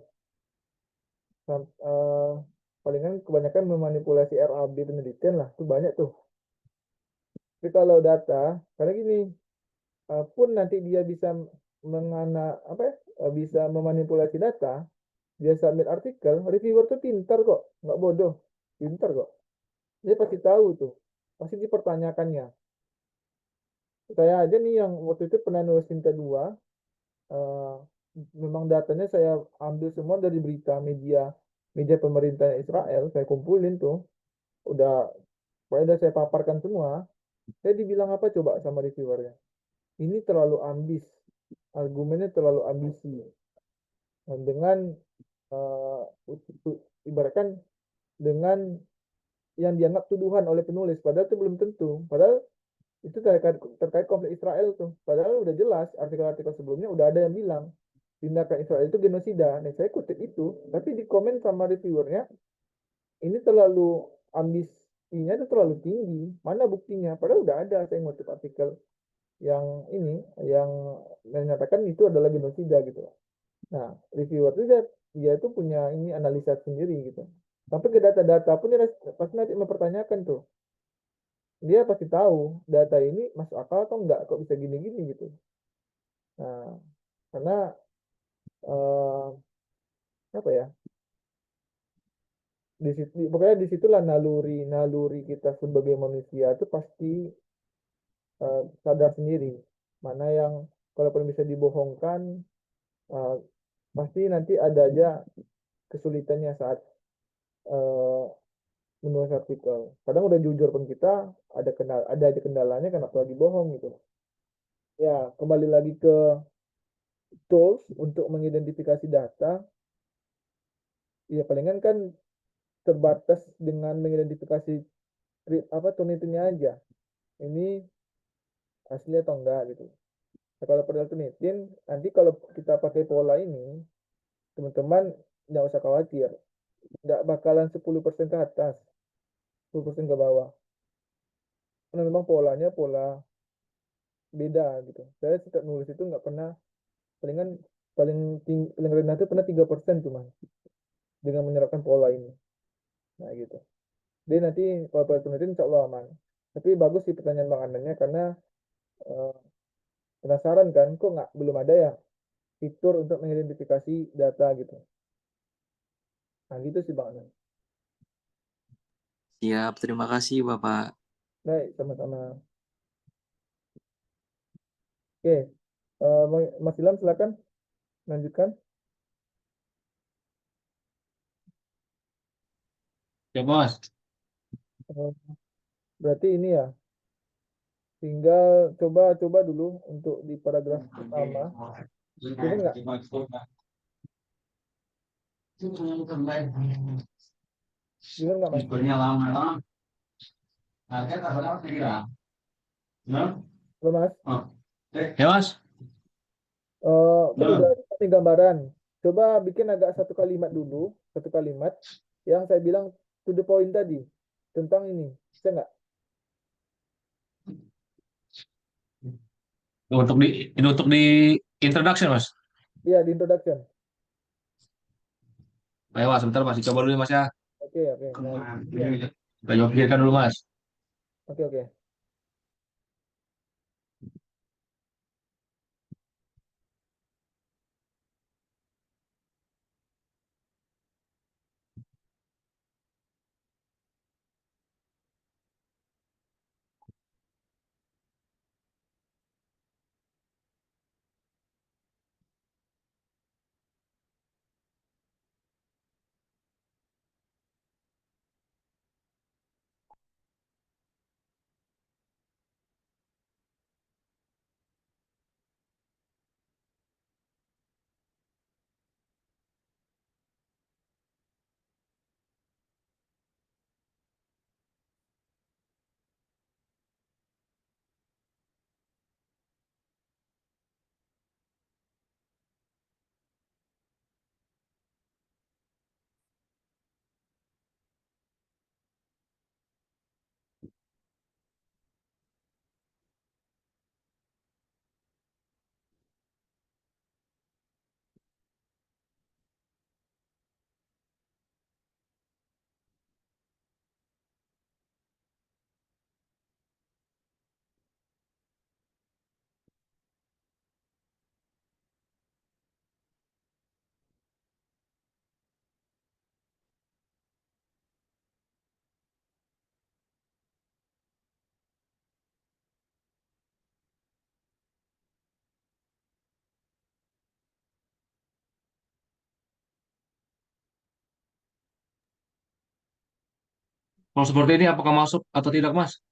Palingan kebanyakan memanipulasi RAB penelitian lah, itu banyak tuh. Tapi kalau data, karena gini, pun nanti dia bisa bisa memanipulasi data, dia submit artikel, reviewer tuh pintar kok, nggak bodoh, pintar kok. Dia pasti tahu tuh, pasti dipertanyakannya. Saya aja nih yang waktu itu pernah nulis Cinta 2, eh, memang datanya saya ambil semua dari berita media media pemerintah Israel, saya kumpulin tuh, udah pokoknya udah saya paparkan semua. Saya dibilang apa coba sama reviewernya? Ini terlalu ambis, argumennya terlalu ambisi. Dan dengan uh, ibaratkan dengan yang dianggap tuduhan oleh penulis, padahal itu belum tentu. Padahal itu terkait konflik Israel tuh. Padahal udah jelas artikel-artikel sebelumnya udah ada yang bilang tindakan Israel itu genosida. Nah, saya kutip itu, tapi di komen sama reviewernya, ini terlalu ambisinya itu terlalu tinggi. Mana buktinya? Padahal udah ada saya ngutip artikel yang ini yang menyatakan itu adalah genosida gitu. Nah, reviewer itu dia itu punya ini analisa sendiri gitu. Sampai ke data-data pun dia pasti nanti mempertanyakan tuh. Dia pasti tahu data ini masuk akal atau enggak, kok bisa gini-gini gitu. Nah, karena eh, apa ya? Pokoknya disitulah naluri kita sebagai manusia itu pasti sadar sendiri mana yang kalaupun bisa dibohongkan, eh, pasti nanti ada aja kesulitannya saat eh, menulis artikel. Kadang udah jujur pun kita ada aja kendalanya kenapa lagi bohong gitu. Ya, kembali lagi ke tools untuk mengidentifikasi data. Ya palingan kan terbatas dengan mengidentifikasi turnitinnya aja. Ini asli atau enggak gitu. Nah, kalau perlu turnitin, nanti kalau kita pakai pola ini, teman-teman nggak usah khawatir. Nggak bakalan 10% ke atas, 10% ke bawah. Karena memang polanya pola beda gitu. Saya setiap nulis itu nggak pernah, palingan paling rendah itu pernah 3% cuma dengan menerapkan pola ini. Nah gitu. Jadi nanti kalau penelitian insya Allah aman. Tapi bagus sih pertanyaan Bang Anannya karena eh, penasaran kan kok nggak belum ada ya fitur untuk mengidentifikasi data gitu. Nah gitu sih Bang Anan. Siap, terima kasih Bapak. Baik, sama-sama. Oke, Mas Ilham silakan lanjutkan. Ya, Mas. Eh, Berarti ini ya, tinggal coba-coba dulu untuk di paragraf pertama. Dengar nggak? Dengar nggak Mas? Halo Mas. Ya, Mas. Kan udah kasih gambaran. Coba bikin agak satu kalimat dulu, satu kalimat yang saya bilang to the point tadi tentang ini. Bisa nggak? Ini untuk di introduction, Mas. Iya, di introduction. Ayo, Mas, sebentar Mas, coba dulu ya, Mas ya. Oke, oke. Nah, Kita coba pikirkan dulu, Mas. oke, oke. Kalau seperti ini, apakah masuk atau tidak, Mas?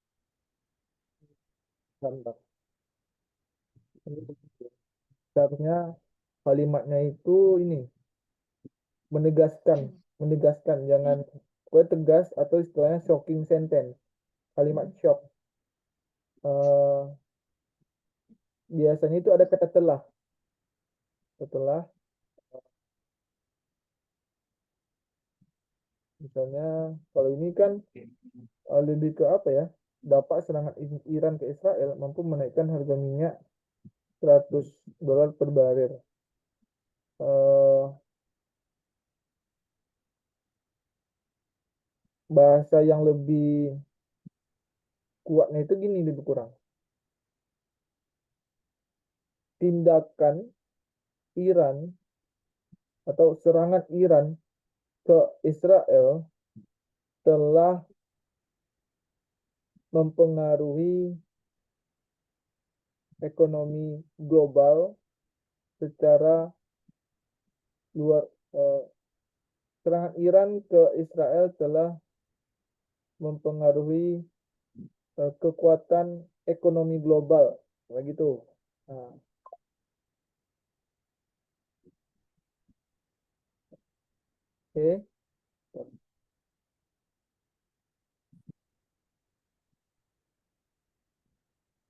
Bentar. Seharusnya kalimatnya itu ini menegaskan, menegaskan, jangan gue tegas atau istilahnya shocking sentence. Kalimat shock. Eh, Biasanya itu ada kata telah. Setelah, misalnya kalau ini kan lebih ke apa ya? Dapat serangan Iran ke Israel mampu menaikkan harga minyak $100 per barel. eh, bahasa yang lebih kuatnya itu gini lebih kurang. Tindakan Iran atau serangan Iran ke Israel telah mempengaruhi ekonomi global secara luar. Serangan Iran ke Israel telah mempengaruhi kekuatan ekonomi global, begitu. Nah, oke,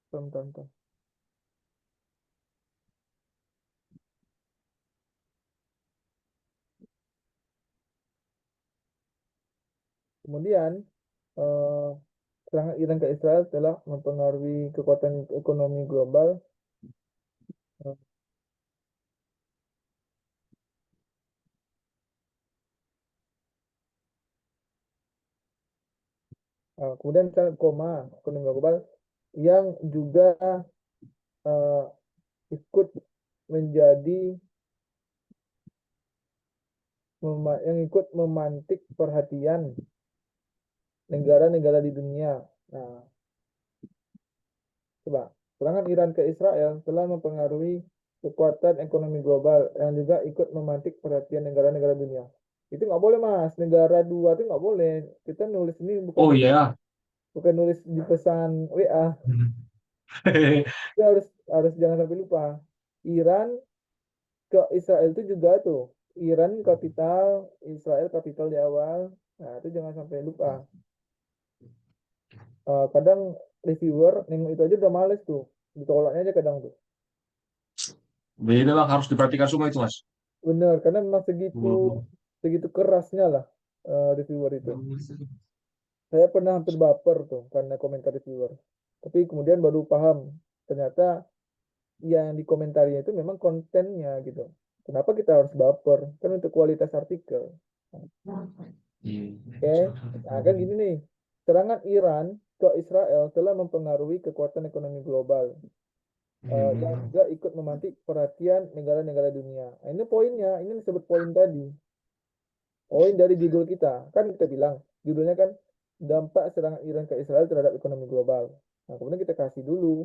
tonton. Kemudian eh, serangan Iran ke Israel telah mempengaruhi kekuatan ekonomi global. Kemudian koma ekonomi global yang juga eh, ikut menjadi yang ikut memantik perhatian negara-negara di dunia. Nah, coba serangan Iran ke Israel telah mempengaruhi kekuatan ekonomi global yang juga ikut memantik perhatian negara-negara dunia. Itu nggak boleh mas, negara dua itu nggak boleh. Kita nulis ini Oh iya. bukan nulis di pesan WA. Kita harus jangan sampai lupa. Iran ke Israel itu juga tuh. Iran kapital, Israel kapital di awal. Nah itu jangan sampai lupa. Kadang reviewer nengok itu aja udah males tuh. Ditolaknya aja kadang tuh. Beda bang, harus diperhatikan semua itu mas. Bener, karena memang segitu kerasnya lah reviewer itu. Saya pernah hampir baper tuh karena komentar reviewer. Tapi kemudian baru paham ternyata yang dikomentarinya itu memang kontennya gitu. Kenapa kita harus baper? Kan untuk kualitas artikel. Oke, nah kan gini nih. Serangan Iran ke Israel telah mempengaruhi kekuatan ekonomi global. Yang juga ikut memantik perhatian negara-negara dunia. Nah, ini poinnya, ini disebut poin tadi. Poin dari judul kita. Kan kita bilang, judulnya kan dampak serangan Iran ke Israel terhadap ekonomi global. Nah, kemudian kita kasih dulu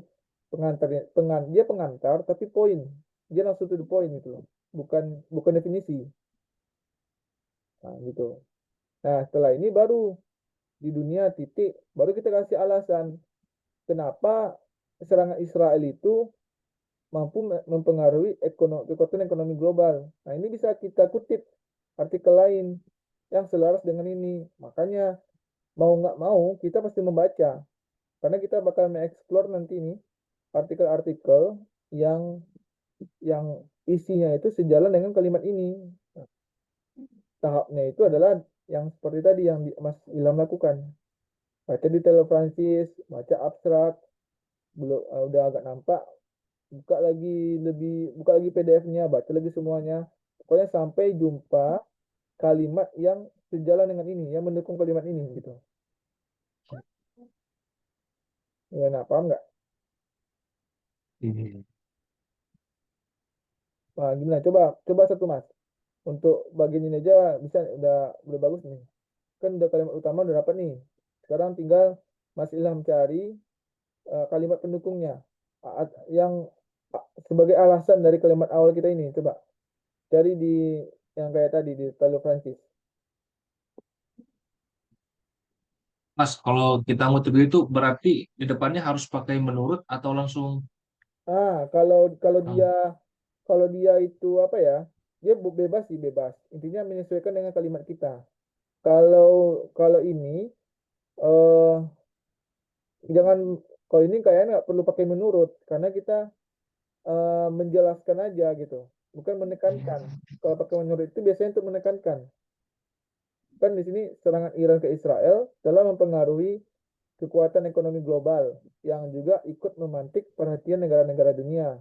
pengantarnya, dia pengantar tapi poin. Dia langsung to the point gitu loh. Bukan definisi. Nah, gitu. Nah, setelah ini baru di dunia titik, baru kita kasih alasan kenapa serangan Israel itu mampu mempengaruhi kekuatan ekonomi global. Nah, ini bisa kita kutip artikel lain yang selaras dengan ini. Makanya mau nggak mau kita pasti membaca. Karena kita bakal mengeksplor nanti ini artikel-artikel yang isinya itu sejalan dengan kalimat ini. Nah, tahapnya itu adalah yang seperti tadi yang Mas Ilham lakukan. Baca detail Francis, baca abstrak, belum udah agak nampak, buka lagi PDF-nya, baca lagi semuanya. Pokoknya sampai jumpa kalimat yang sejalan dengan ini, yang mendukung kalimat ini gitu. Ya, nah, paham nggak? Nah, gimana? Coba satu mas. Untuk bagian ini aja bisa udah bagus nih. Kan udah kalimat utama udah dapat nih. Sekarang tinggal Mas Ilham cari kalimat pendukungnya. Yang sebagai alasan dari kalimat awal kita ini. Coba cari di yang kayak tadi di Talo Francis. Mas, kalau kita ngutip itu berarti di depannya harus pakai menurut atau langsung Kalau kalau um, dia kalau dia itu apa ya? Dia bebas sih bebas. Intinya menyesuaikan dengan kalimat kita. Kalau kalau ini eh jangan kalau ini kayaknya nggak perlu pakai menurut karena kita menjelaskan aja gitu, bukan menekankan. Kalau pakai menurut itu biasanya untuk menekankan. Kan di sini serangan Iran ke Israel telah mempengaruhi kekuatan ekonomi global yang juga ikut memantik perhatian negara-negara dunia.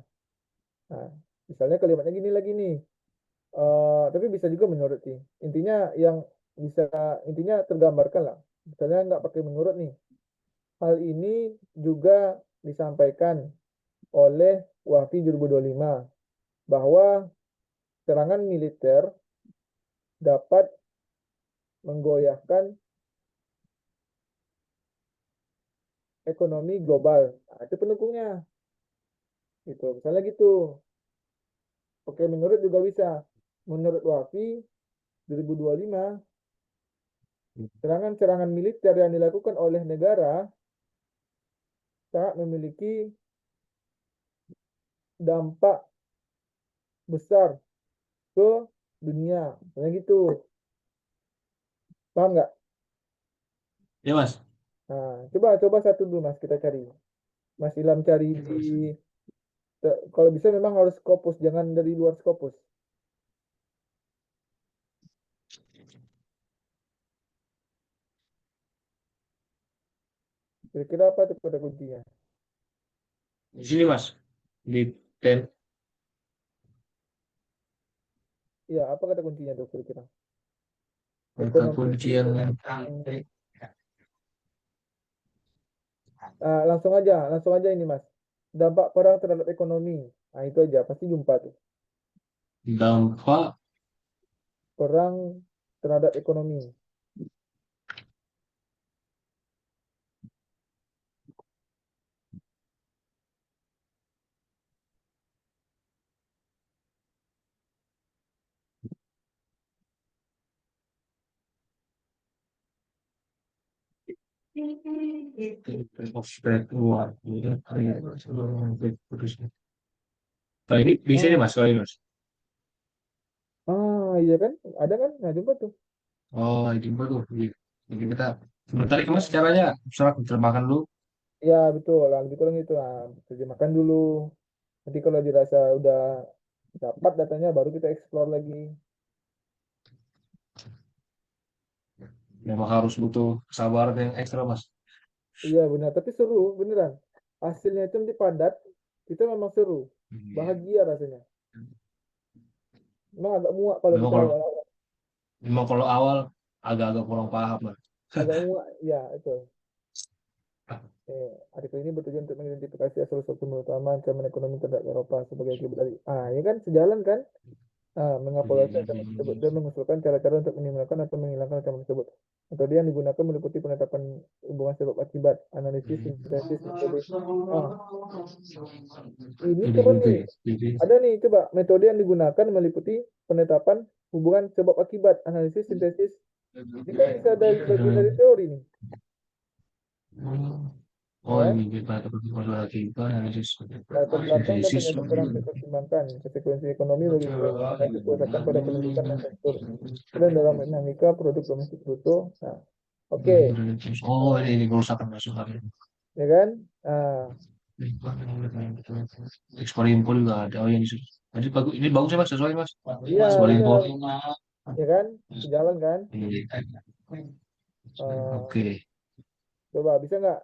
Nah, misalnya kalimatnya gini lagi nih. Tapi bisa juga menurut sih. Intinya yang bisa intinya tergambarkan lah. Misalnya nggak pakai menurut nih. Hal ini juga disampaikan oleh WAFI 2025 bahwa serangan militer dapat menggoyahkan ekonomi global. Nah, itu pendukungnya. Gitu. Misalnya gitu. Oke, menurut juga bisa. Menurut WAFI 2025, serangan-serangan militer yang dilakukan oleh negara sangat memiliki dampak besar ke dunia. Misalnya gitu. Paham nggak? Ya Mas. Nah, coba satu dulu Mas kita cari. Mas Ilham cari di kalau bisa memang harus Scopus, jangan dari luar Scopus. Kira-kira apa tuh kata kuncinya? Di sini Mas. Di ten Iya, apa kata kuncinya tuh kira-kira? kata Ekonomi. kunci yang Langsung aja ini Mas. Dampak perang terhadap ekonomi. Nah, itu aja, pasti jumpa tuh. dampak Perang terhadap ekonomi. ospek luar. Nah, ini bisa nih Oh, Mas, kalau ini Mas. iya kan? Ada kan? Nah, jumpa tuh. Oh, ini baru. Jadi kita sebentar ya Mas caranya. Misalnya terjemahkan dulu. Ya, betul. Lah, gitu lah gitu. Nah, terjemahkan dulu. Nanti kalau dirasa udah dapat datanya, baru kita explore lagi. Memang harus butuh kesabaran yang ekstra Mas. Iya, benar. Tapi seru, beneran. Hasilnya itu nanti padat. Kita memang seru. Iya. Bahagia rasanya. Memang agak muak kalau Memang kita kalau awal-awal. memang kalau awal agak-agak kurang paham Mas. Agak muak, ya, itu. Artikel ini bertujuan untuk mengidentifikasi asal-usul utama ancaman ekonomi terhadap Eropa sebagai akibat dari. Ya kan, sejalan kan? Mengevaluasi ancaman tersebut dan mengusulkan cara-cara untuk minimalkan atau menghilangkan ancaman tersebut. Metode yang digunakan meliputi penetapan hubungan sebab akibat, analisis, sintesis, metode. Ah, ini Ide keren ide nih. ide. Ada nih, coba metode yang digunakan meliputi penetapan hubungan sebab akibat, analisis, sintesis. Ini kan bisa dari bagian dari teori nih, ya Oh, kan? ini kita masalah kita analisis Latar belakang dan sintesis. penyebab perang dipertimbangkan, konsekuensi ekonomi bagi negara, analisis kerusakan pada pendidikan dan tekstur, dan dalam dinamika produk domestik bruto. Nah, oke, Oh, ini kerusakan masukan. ya kan? Nah, Ekspor impor juga ada. Oh, yang disuruh. Jadi bagus, ini bagus ya Mas, sesuai Mas. iya Ekspor impor. benar, ya kan? Sejalan kan? Iya. Eh, Oke. coba bisa nggak?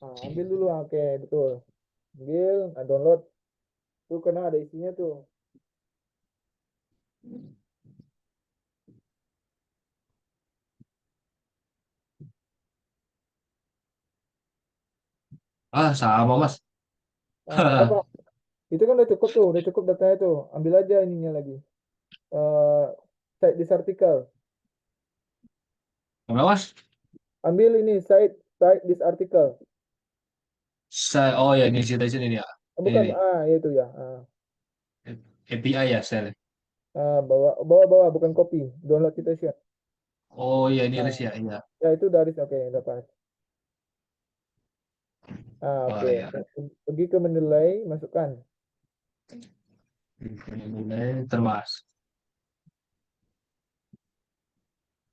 Ambil dulu, oke betul. Ambil, download tuh karena ada isinya tuh. Ah, sama Mas. Nggak apa-apa. Itu kan udah cukup datanya tuh. Ambil aja ininya lagi. Eh, Cite this article. Kenapa Mas? Ambil ini, cite this article. Oh ya, ini citation ini ya. Bukan, Ini itu ya. API ya, sel. Bawa, bukan copy. Download citation. Oh iya, ini Ah, RIS ya, iya. ya itu dari, oke, dapat. Oh Oke. ya. Pergi ke menilai, masukkan. Mulai termas.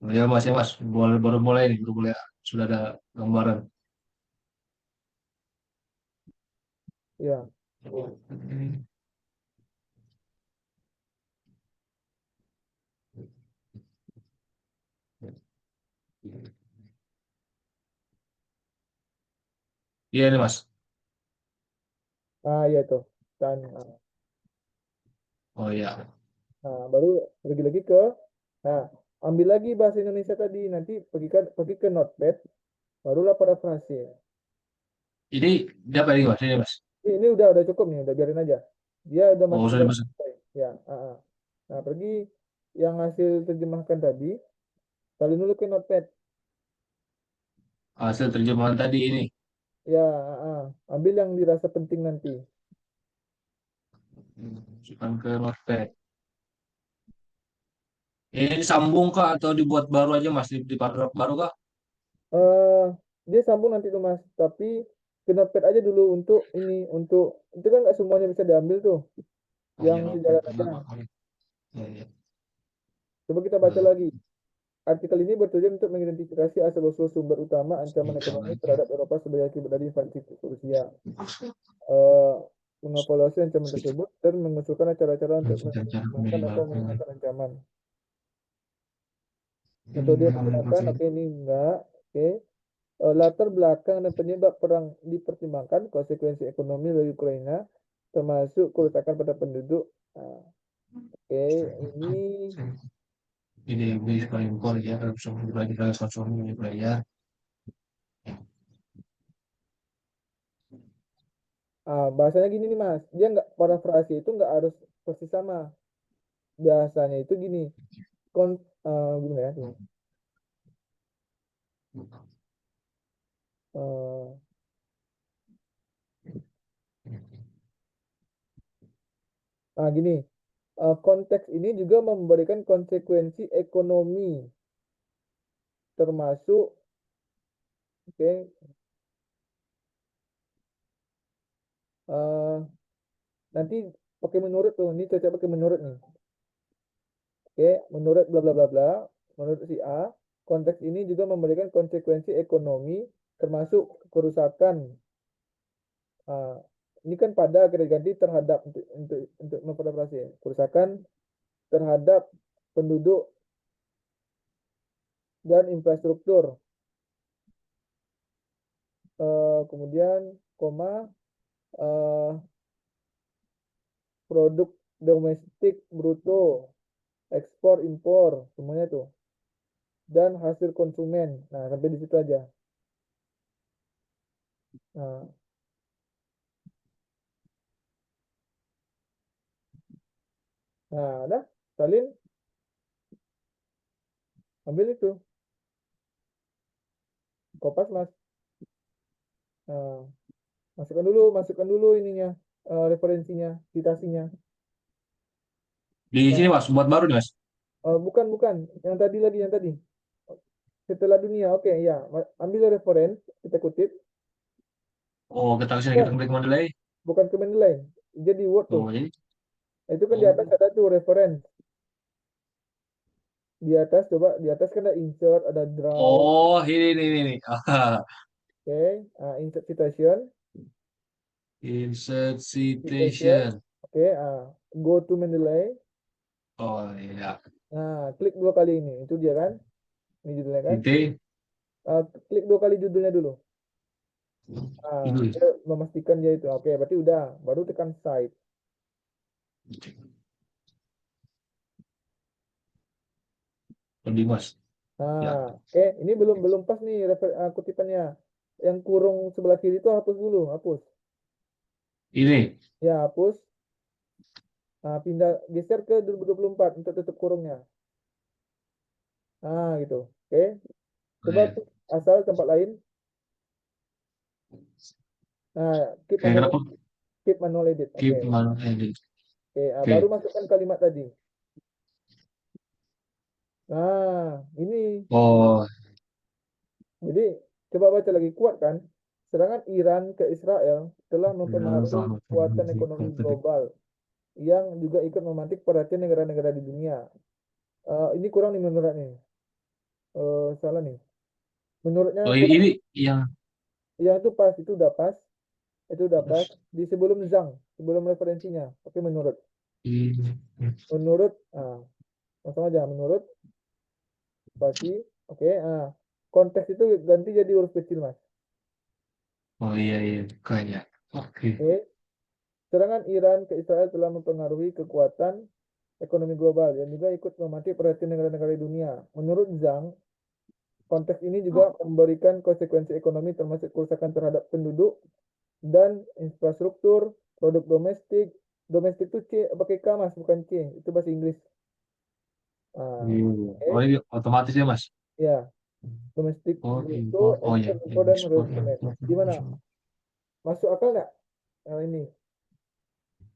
Ya Mas, ya Mas. Baru mulai nih, baru mulai. Sudah ada gambaran. Ya. Iya nih Mas. Ya itu. Dan Oh iya. Nah, baru pergi lagi ke, nah, ambil lagi bahasa Indonesia tadi, nanti pergi ke Notepad, barulah parafrase. Ini dapat ini mas, ini mas. Ini udah cukup nih, udah biarin aja. Dia udah Oh, masuk ke sudah dalam mas. selesai. Ya, Nah, pergi yang hasil terjemahkan tadi, salin dulu ke Notepad. Hasil terjemahan tadi ini. Ya, ambil yang dirasa penting nanti. Masukkan ke Notepad. Ini disambung kah atau dibuat baru aja mas di paragraf baru kah? eh Dia sambung nanti tuh Mas, tapi ke Notepad aja dulu untuk ini, untuk itu kan nggak semuanya bisa diambil tuh, Oh yang iya Notepad. sejalan aja. Ya, ya. Coba kita baca lagi. Artikel ini bertujuan untuk mengidentifikasi asal-usul sumber utama ancaman ekonomi terhadap Eropa sebagai akibat dari invasi Rusia, eh, mengevaluasi ancaman tersebut, dan mengusulkan cara-cara untuk mengembangkan atau menggunakan ancaman. Metode yang digunakan, oke ini enggak, oke. Latar belakang dan penyebab perang dipertimbangkan, konsekuensi ekonomi bagi Ukraina, termasuk kerusakan pada penduduk. Nah, oke, ini Ini bisa impor ya, harus belajar konsumsi belajar. bahasanya gini nih Mas, dia nggak parafrase itu nggak harus persis sama. Biasanya itu gini, kon, gimana ya? Gini. Eh, Gini, konteks ini juga memberikan konsekuensi ekonomi, termasuk, oke, eh, nanti pakai menurut tuh, ini cocok pakai menurut nih. Oke, menurut bla bla bla bla, menurut si A, konteks ini juga memberikan konsekuensi ekonomi, termasuk kerusakan. Ah, ini kan pada akhirnya ganti terhadap untuk memparafrase ya. Kerusakan terhadap penduduk dan infrastruktur. Kemudian koma, eh, produk domestik bruto, ekspor impor, semuanya tuh, dan hasil konsumen. Nah, sampai di situ aja. Nah, udah, salin, ambil itu, kopas Mas. Nah, masukkan dulu ininya, referensinya, citasinya. Di sini Nah, mas, buat baru nih mas. bukan, yang tadi lagi, yang tadi. Setelah dunia, oke ya, ambil referensi, kita kutip. Oh, kita kesini kita Bukan, klik menilai. bukan ke menu lain. Jadi Word tuh. Oh, jadi. Itu kan di atas Oh, ada tuh referensi. Di atas, coba, di atas kan ada insert, ada draw, oh ini. oke. Insert citation, Insert citation, citation. oke. Go to Mendeley. Oh iya. Nah, klik 2 kali ini. Itu dia kan? Ini judulnya kan? Titik. Klik 2 kali judulnya dulu. Itu. Dia memastikan dia itu. Oke, berarti udah. Baru tekan site. Lebih mas. Ya. Oke. Ini belum belum pas nih kutipannya. Yang kurung sebelah kiri itu hapus dulu, hapus. Ini. Ya, hapus. Pindah geser ke 2024 untuk tutup kurungnya. Gitu. Oke. Coba Oke. asal tempat lain. Keep Kayak manual, kenapa? keep manual edit. Oke. Keep manual edit. Oke. Baru Oke. masukkan kalimat tadi. Ini. Oh, Jadi coba baca lagi, kuat kan? Serangan Iran ke Israel telah mempengaruhi kekuatan ekonomi global yang juga ikut memantik perhatian negara-negara di dunia. Ini kurang nih menurut nih. Salah nih. Menurutnya oh kurang. ini yang Yang itu pas, itu udah pas. Itu udah pas. Di sebelum Zhang, sebelum referensinya. Oke, menurut. ini. Menurut, langsung aja. Menurut, pasti. Oke, konteks itu ganti jadi huruf kecil, Mas. Oh iya kayaknya. Oke. Oke. Serangan Iran ke Israel telah mempengaruhi kekuatan ekonomi global dan juga ikut memantik perhatian negara-negara di dunia. Menurut Zhang, konteks ini juga memberikan konsekuensi ekonomi termasuk kerusakan terhadap penduduk dan infrastruktur, produk domestik. Domestik itu C pakai K mas, bukan C. Itu bahasa Inggris. Oh ini otomatis ya mas. Ya, domestik Oh bruto, import, oh ya, ekspor, impor dan ekspor, replacement. import, Gimana? Masuk akal nggak ini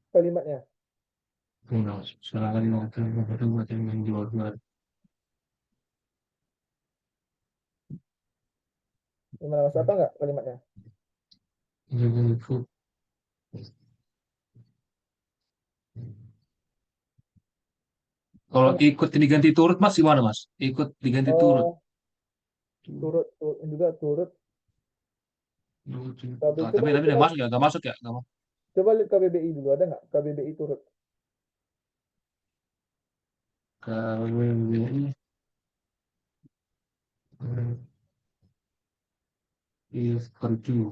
kalimatnya? Silakan itu buat yang menjual jual. Gimana, masuk akal nggak kalimatnya? Kalau Enggak. ikut diganti turut mas gimana mas? Ikut diganti turut. Oh, turut juga turut. Tapi coba Tapi coba nggak masuk ya, nggak masuk ya, nggak masuk. coba lihat KBBI dulu, ada nggak KBBI turut? Kalau ini is kerju.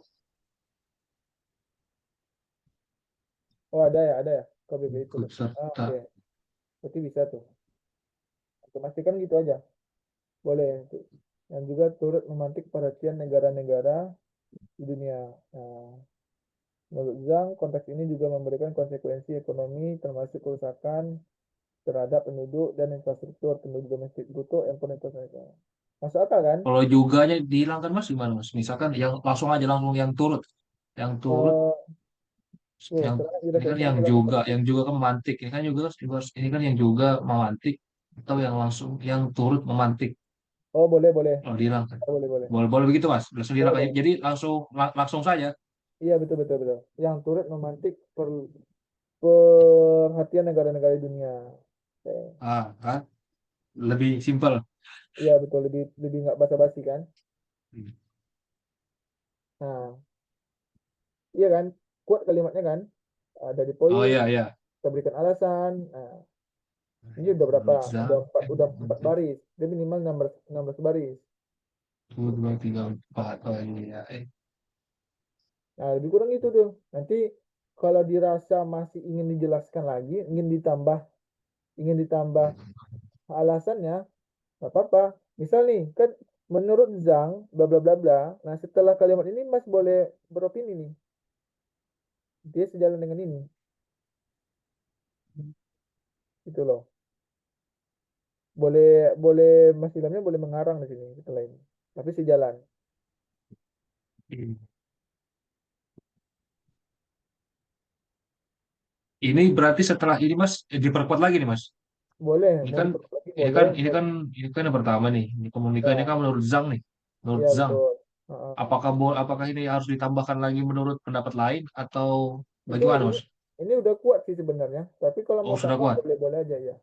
Oh ada ya KBBI Ikut turut. serta. Oke, berarti bisa tuh. Pastikan gitu aja, boleh. Dan juga turut memantik perhatian negara-negara di dunia. Nah, menurut Zhang, konteks ini juga memberikan konsekuensi ekonomi termasuk kerusakan terhadap penduduk dan infrastruktur penduduk domestik bruto impor internasional. Masuk akal kan? Kalau juganya dihilangkan mas gimana mas? Misalkan yang langsung yang turut, yang turut, Eh, yang sekarang ini kan saya bilang apa? yang juga kan memantik. Ini kan juga ini kan yang juga memantik atau yang langsung yang turut memantik. Oh boleh boleh. Oh dihilangkan. Boleh boleh. Boleh boleh begitu mas. Langsung dihilangkan. Boleh. Jadi langsung saja. Iya betul betul betul. Yang turut memantik perhatian negara-negara di dunia. Oke. Kan lebih simpel. Iya betul, lebih lebih nggak basa-basi kan? Nah, iya kan? Kuat kalimatnya kan? Ada di Oh poin, iya iya. kita berikan alasan. Nah, ini udah berapa? Menurut Zhang, Udah empat baris. Dia minimal 16 baris. 1, 2, 3, 4. Oh iya. Nah, lebih kurang itu tuh. Nanti kalau dirasa masih ingin dijelaskan lagi, ingin ditambah alasannya, nggak apa-apa. Misal nih, kan menurut Zhang, bla bla bla bla. Nah, setelah kalimat ini Mas boleh beropini nih. Dia sejalan dengan ini. Gitu loh. Boleh boleh Mas Ilhamnya boleh mengarang di sini setelah ini. Tapi sejalan. Ini berarti setelah ini Mas diperkuat lagi nih Mas. Boleh, Ini mau kan diperkuat lagi ini boleh. kan ini kan ini kan yang pertama nih. Ini komunikasinya Ya, kan menurut Zhang nih. Menurut ya Zhang, betul. Heeh. apakah ini harus ditambahkan lagi menurut pendapat lain atau Itu bagaimana Mas? ini udah kuat sih sebenarnya. Tapi kalau Oh mau sudah tambah kuat. boleh-boleh aja ya.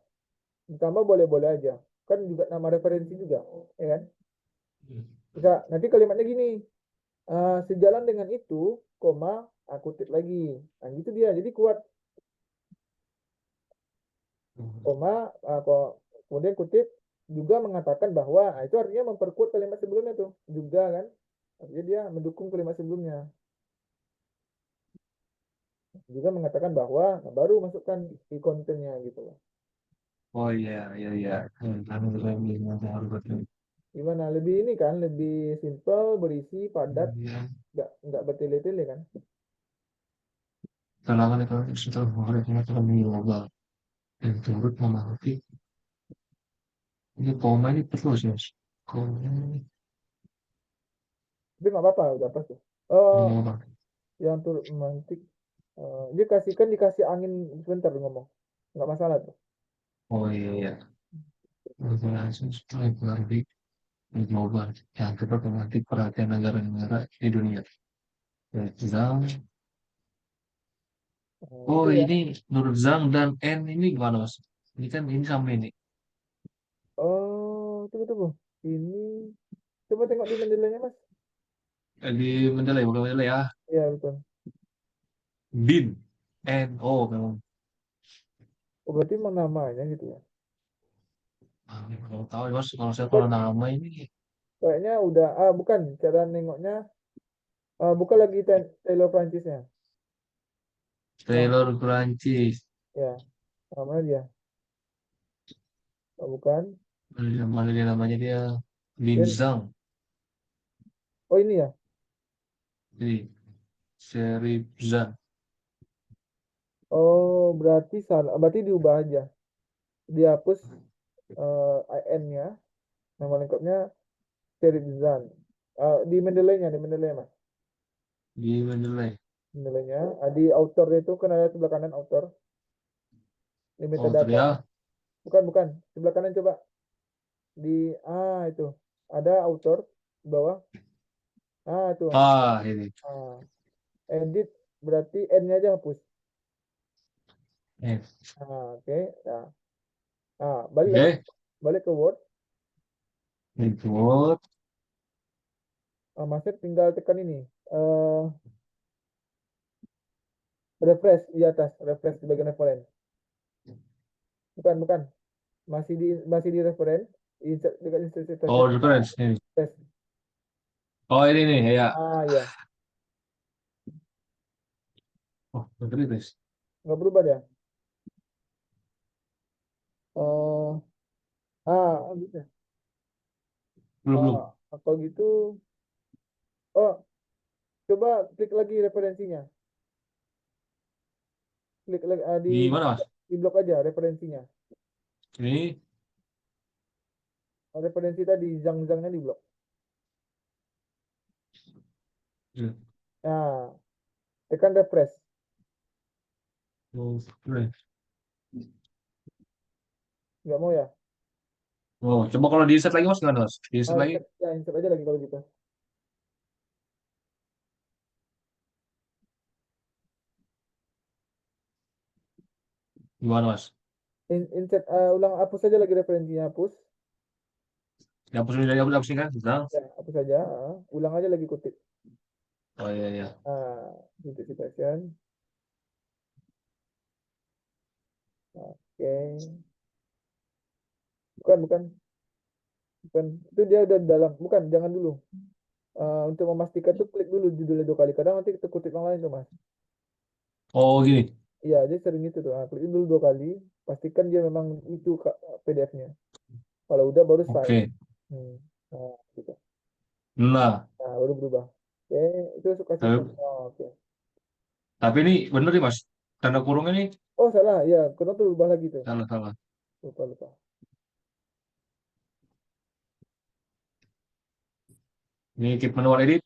Ditambah boleh-boleh aja. Kan juga nama referensi juga, ya kan? Bisa nanti kalimatnya gini, sejalan dengan itu, koma, aku kutip lagi. Nah, gitu dia. Jadi kuat, koma, kemudian kutip juga mengatakan bahwa, nah, itu artinya memperkuat kalimat sebelumnya tuh, juga kan? Artinya dia mendukung kalimat sebelumnya. Juga mengatakan bahwa, nah, baru masukkan di kontennya gitu loh. Oh iya iya iya. Gimana? Lebih ini kan, lebih simple, berisi, padat, nggak bertele-tele kan? Kalangan ekonomi setelah mengenai ekonomi global dan turut memahami ini koma ini terus ya. Mas. Koma Tapi nggak apa-apa, udah pas tuh. Oh, global. yang turut memantik, dia dikasih angin sebentar tuh ngomong, nggak masalah tuh. Oh iya iya. Berlangsung setelah mengerti global yang tetap memantik perhatian negara-negara di dunia. Zhang, oh Itu ya. ini Nur Zhang dan N ini gimana mas? Ini kan ini sama ini. Oh, tunggu tunggu. Ini coba tengok di Mendelanya Mas. Di Mendeley, bukan Mendeley ya. Iya betul. Bin, N, O memang. Oh, berarti emang namanya gitu ya. Ini kalau tahu ya, mas, kalau saya kalau Bukan, nama ini kayaknya udah, bukan cara nengoknya, bukan lagi Taylor Francisnya. Yang Taylor Prancis. ya, namanya dia. Oh, bukan. Mana dia namanya dia Dia, Linzang. oh ini ya. Jadi Seripzan. Oh, berarti salah. Berarti diubah aja. Dihapus IN-nya. Nama lengkapnya Rizan. Di Mendeley-nya, Mas. Di Mendeley. Mendeley-nya. Di author itu kan ada sebelah kanan author. Di Oh, metadata. ya. Bukan. Sebelah kanan coba. Itu. Ada author di bawah. Itu. Ini. Edit berarti N-nya aja hapus. Eh, Oke. Balik lagi. Oke. Balik ke Word. Input. Masnya tinggal tekan ini. Refresh di atas. Refresh di bagian referen. Bukan. Masih di referen. Insert dekat instruksi Oh, test. reference ini. Tes. Oh, ini nih ya. Ya. Oh, reference. Nggak berubah ya. Oh, gitu. Belum. Kalau gitu, oh, coba klik lagi referensinya. Klik lagi Di mana, Mas? di blok aja referensinya. Ini. Referensi tadi zang-zangnya di blok. Ya. Nah, tekan refresh. Oh, reference. Nggak mau ya? Oh, coba kalau di set lagi, Mas, gimana, Mas? Di set lagi. Insert aja lagi kalau gitu. Gimana, Mas? Insert, ulang, hapus aja lagi referensinya, hapus. Dihapus ini, dihapus ini kan? Sudah. Ya, hapus aja. Ulang aja lagi kutip. Oh, iya, iya. Gitu citation. Oke. Bukan. Itu dia udah di dalam. Bukan, jangan dulu. Untuk memastikan tuh klik dulu judulnya 2 kali. Kadang nanti kita kutip yang lain tuh, Mas. Oh, gini. Iya, dia sering itu tuh. Klik dulu 2 kali. Pastikan dia memang itu PDF-nya. Kalau udah baru file. Oke. Gitu. Nah, Baru berubah. Oke, itu suka tapi, sistem. Oke. tapi ini bener nih, Mas. Tanda kurungnya nih. Oh, salah. Ya, kenapa tuh berubah lagi tuh? Salah, salah. Lupa. Ini keep manual edit.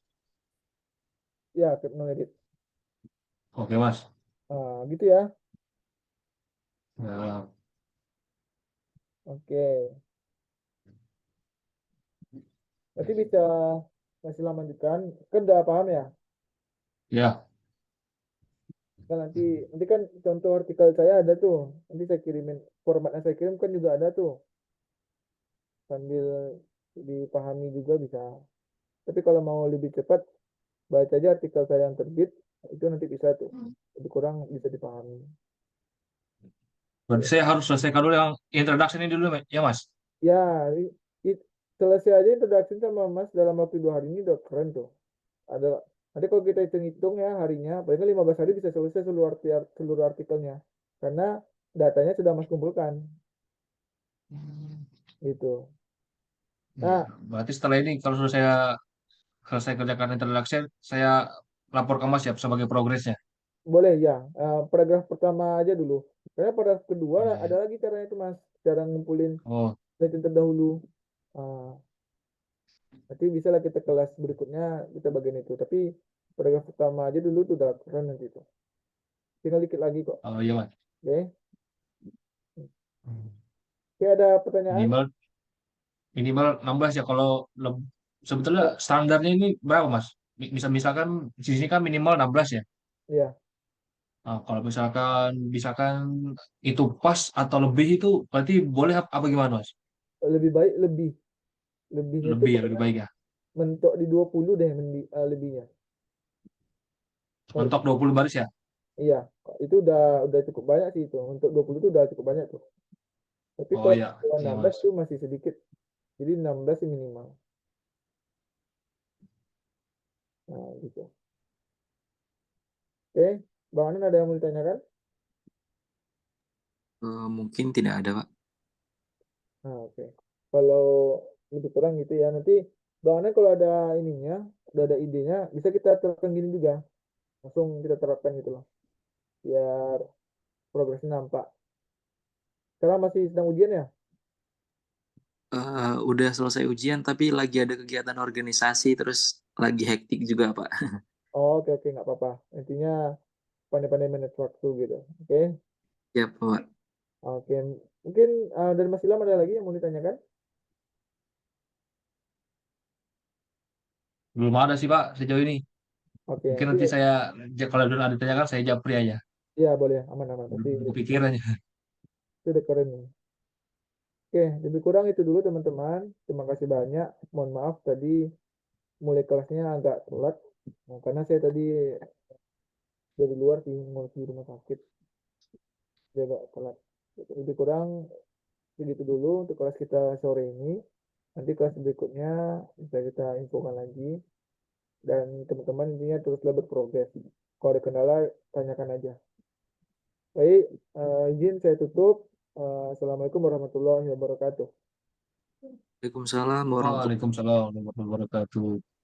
Ya, keep no edit. Oke, Mas. Gitu ya. Ya, Oke. Nanti bisa masih lanjutkan. Kan udah paham ya? ya. Kan nanti kan contoh artikel saya ada tuh. Nanti saya kirimin formatnya, saya kirim kan juga ada tuh. Sambil dipahami juga bisa. Tapi kalau mau lebih cepat, baca aja artikel saya yang terbit, itu nanti bisa tuh. Lebih kurang bisa dipahami. Berarti saya harus selesaikan dulu yang introduction ini dulu, ya, Mas? Ya, selesai aja introduction sama Mas dalam waktu 2 hari ini udah keren tuh. Nanti kalau kita hitung-hitung ya harinya, paling 15 hari bisa selesai seluruh artikelnya. Karena datanya sudah Mas kumpulkan. Gitu. Ya, Nah, berarti setelah ini kalau sudah saya selesai kerjakan introduction, saya lapor ke Mas ya sebagai progresnya. boleh ya. Paragraf pertama aja dulu. Karena paragraf kedua Iya, iya. ada lagi caranya itu Mas. Cara ngumpulin Oh, penelitian terdahulu. Ah, Nanti bisa lah kita kelas berikutnya kita bagian itu. Tapi paragraf pertama aja dulu tuh udah keren nanti itu. Tinggal dikit lagi kok. iya, Mas. Oke. Oke, ada pertanyaan? Minimal minimal 16 ya. Kalau sebetulnya standarnya ini berapa, Mas? Misalkan di sini kan minimal 16 ya. Iya, Nah, kalau misalkan itu pas atau lebih itu berarti boleh apa gimana, Mas? lebih baik lebih. Lebihnya itu Lebih ya, lebih pokoknya baik ya. mentok di 20 deh lebihnya. Kalau Mentok 20 baris ya. iya, itu udah cukup banyak sih itu. Untuk 20 itu udah cukup banyak tuh. Tapi Oh kalau iya, iya, 16 Mas. tuh masih sedikit. Jadi 16 sih minimal. Gitu. Oke, Bang Anan ada yang mau ditanyakan? Mungkin tidak ada, Pak. Nah, oke. Kalau lebih kurang gitu ya. Nanti Bang Anan kalau ada ininya, udah ada idenya, bisa kita terapkan gini juga. Langsung kita terapkan gitu loh. Biar progresnya nampak. Sekarang masih sedang ujian ya? Udah selesai ujian tapi lagi ada kegiatan organisasi terus lagi hektik juga Pak. Oh, oke, oke, nggak apa-apa. Intinya pandai-pandai manage waktu gitu. Oke. Ya Pak. Oke. Mungkin dari Mas Ilham ada lagi yang mau ditanyakan? Belum ada sih Pak sejauh ini. Oke, Mungkin nanti nanti saya, kalau ada ditanyakan saya japri aja. ya boleh aman-aman. Pasti Belum kepikiran ya. itu udah keren nih. Oke, lebih kurang itu dulu teman-teman. Terima kasih banyak. Mohon maaf tadi mulai kelasnya agak telat. Nah, karena saya tadi dari luar sih ngurus di rumah sakit. Jadi agak telat. Lebih kurang segitu dulu untuk kelas kita sore ini. Nanti kelas berikutnya bisa kita infokan lagi. Dan teman-teman intinya teruslah berprogres. Kalau ada kendala, tanyakan aja. Baik, izin saya tutup. Assalamualaikum warahmatullahi wabarakatuh. Waalaikumsalam warahmatullahi Waalaikumsalam warahmatullahi wabarakatuh.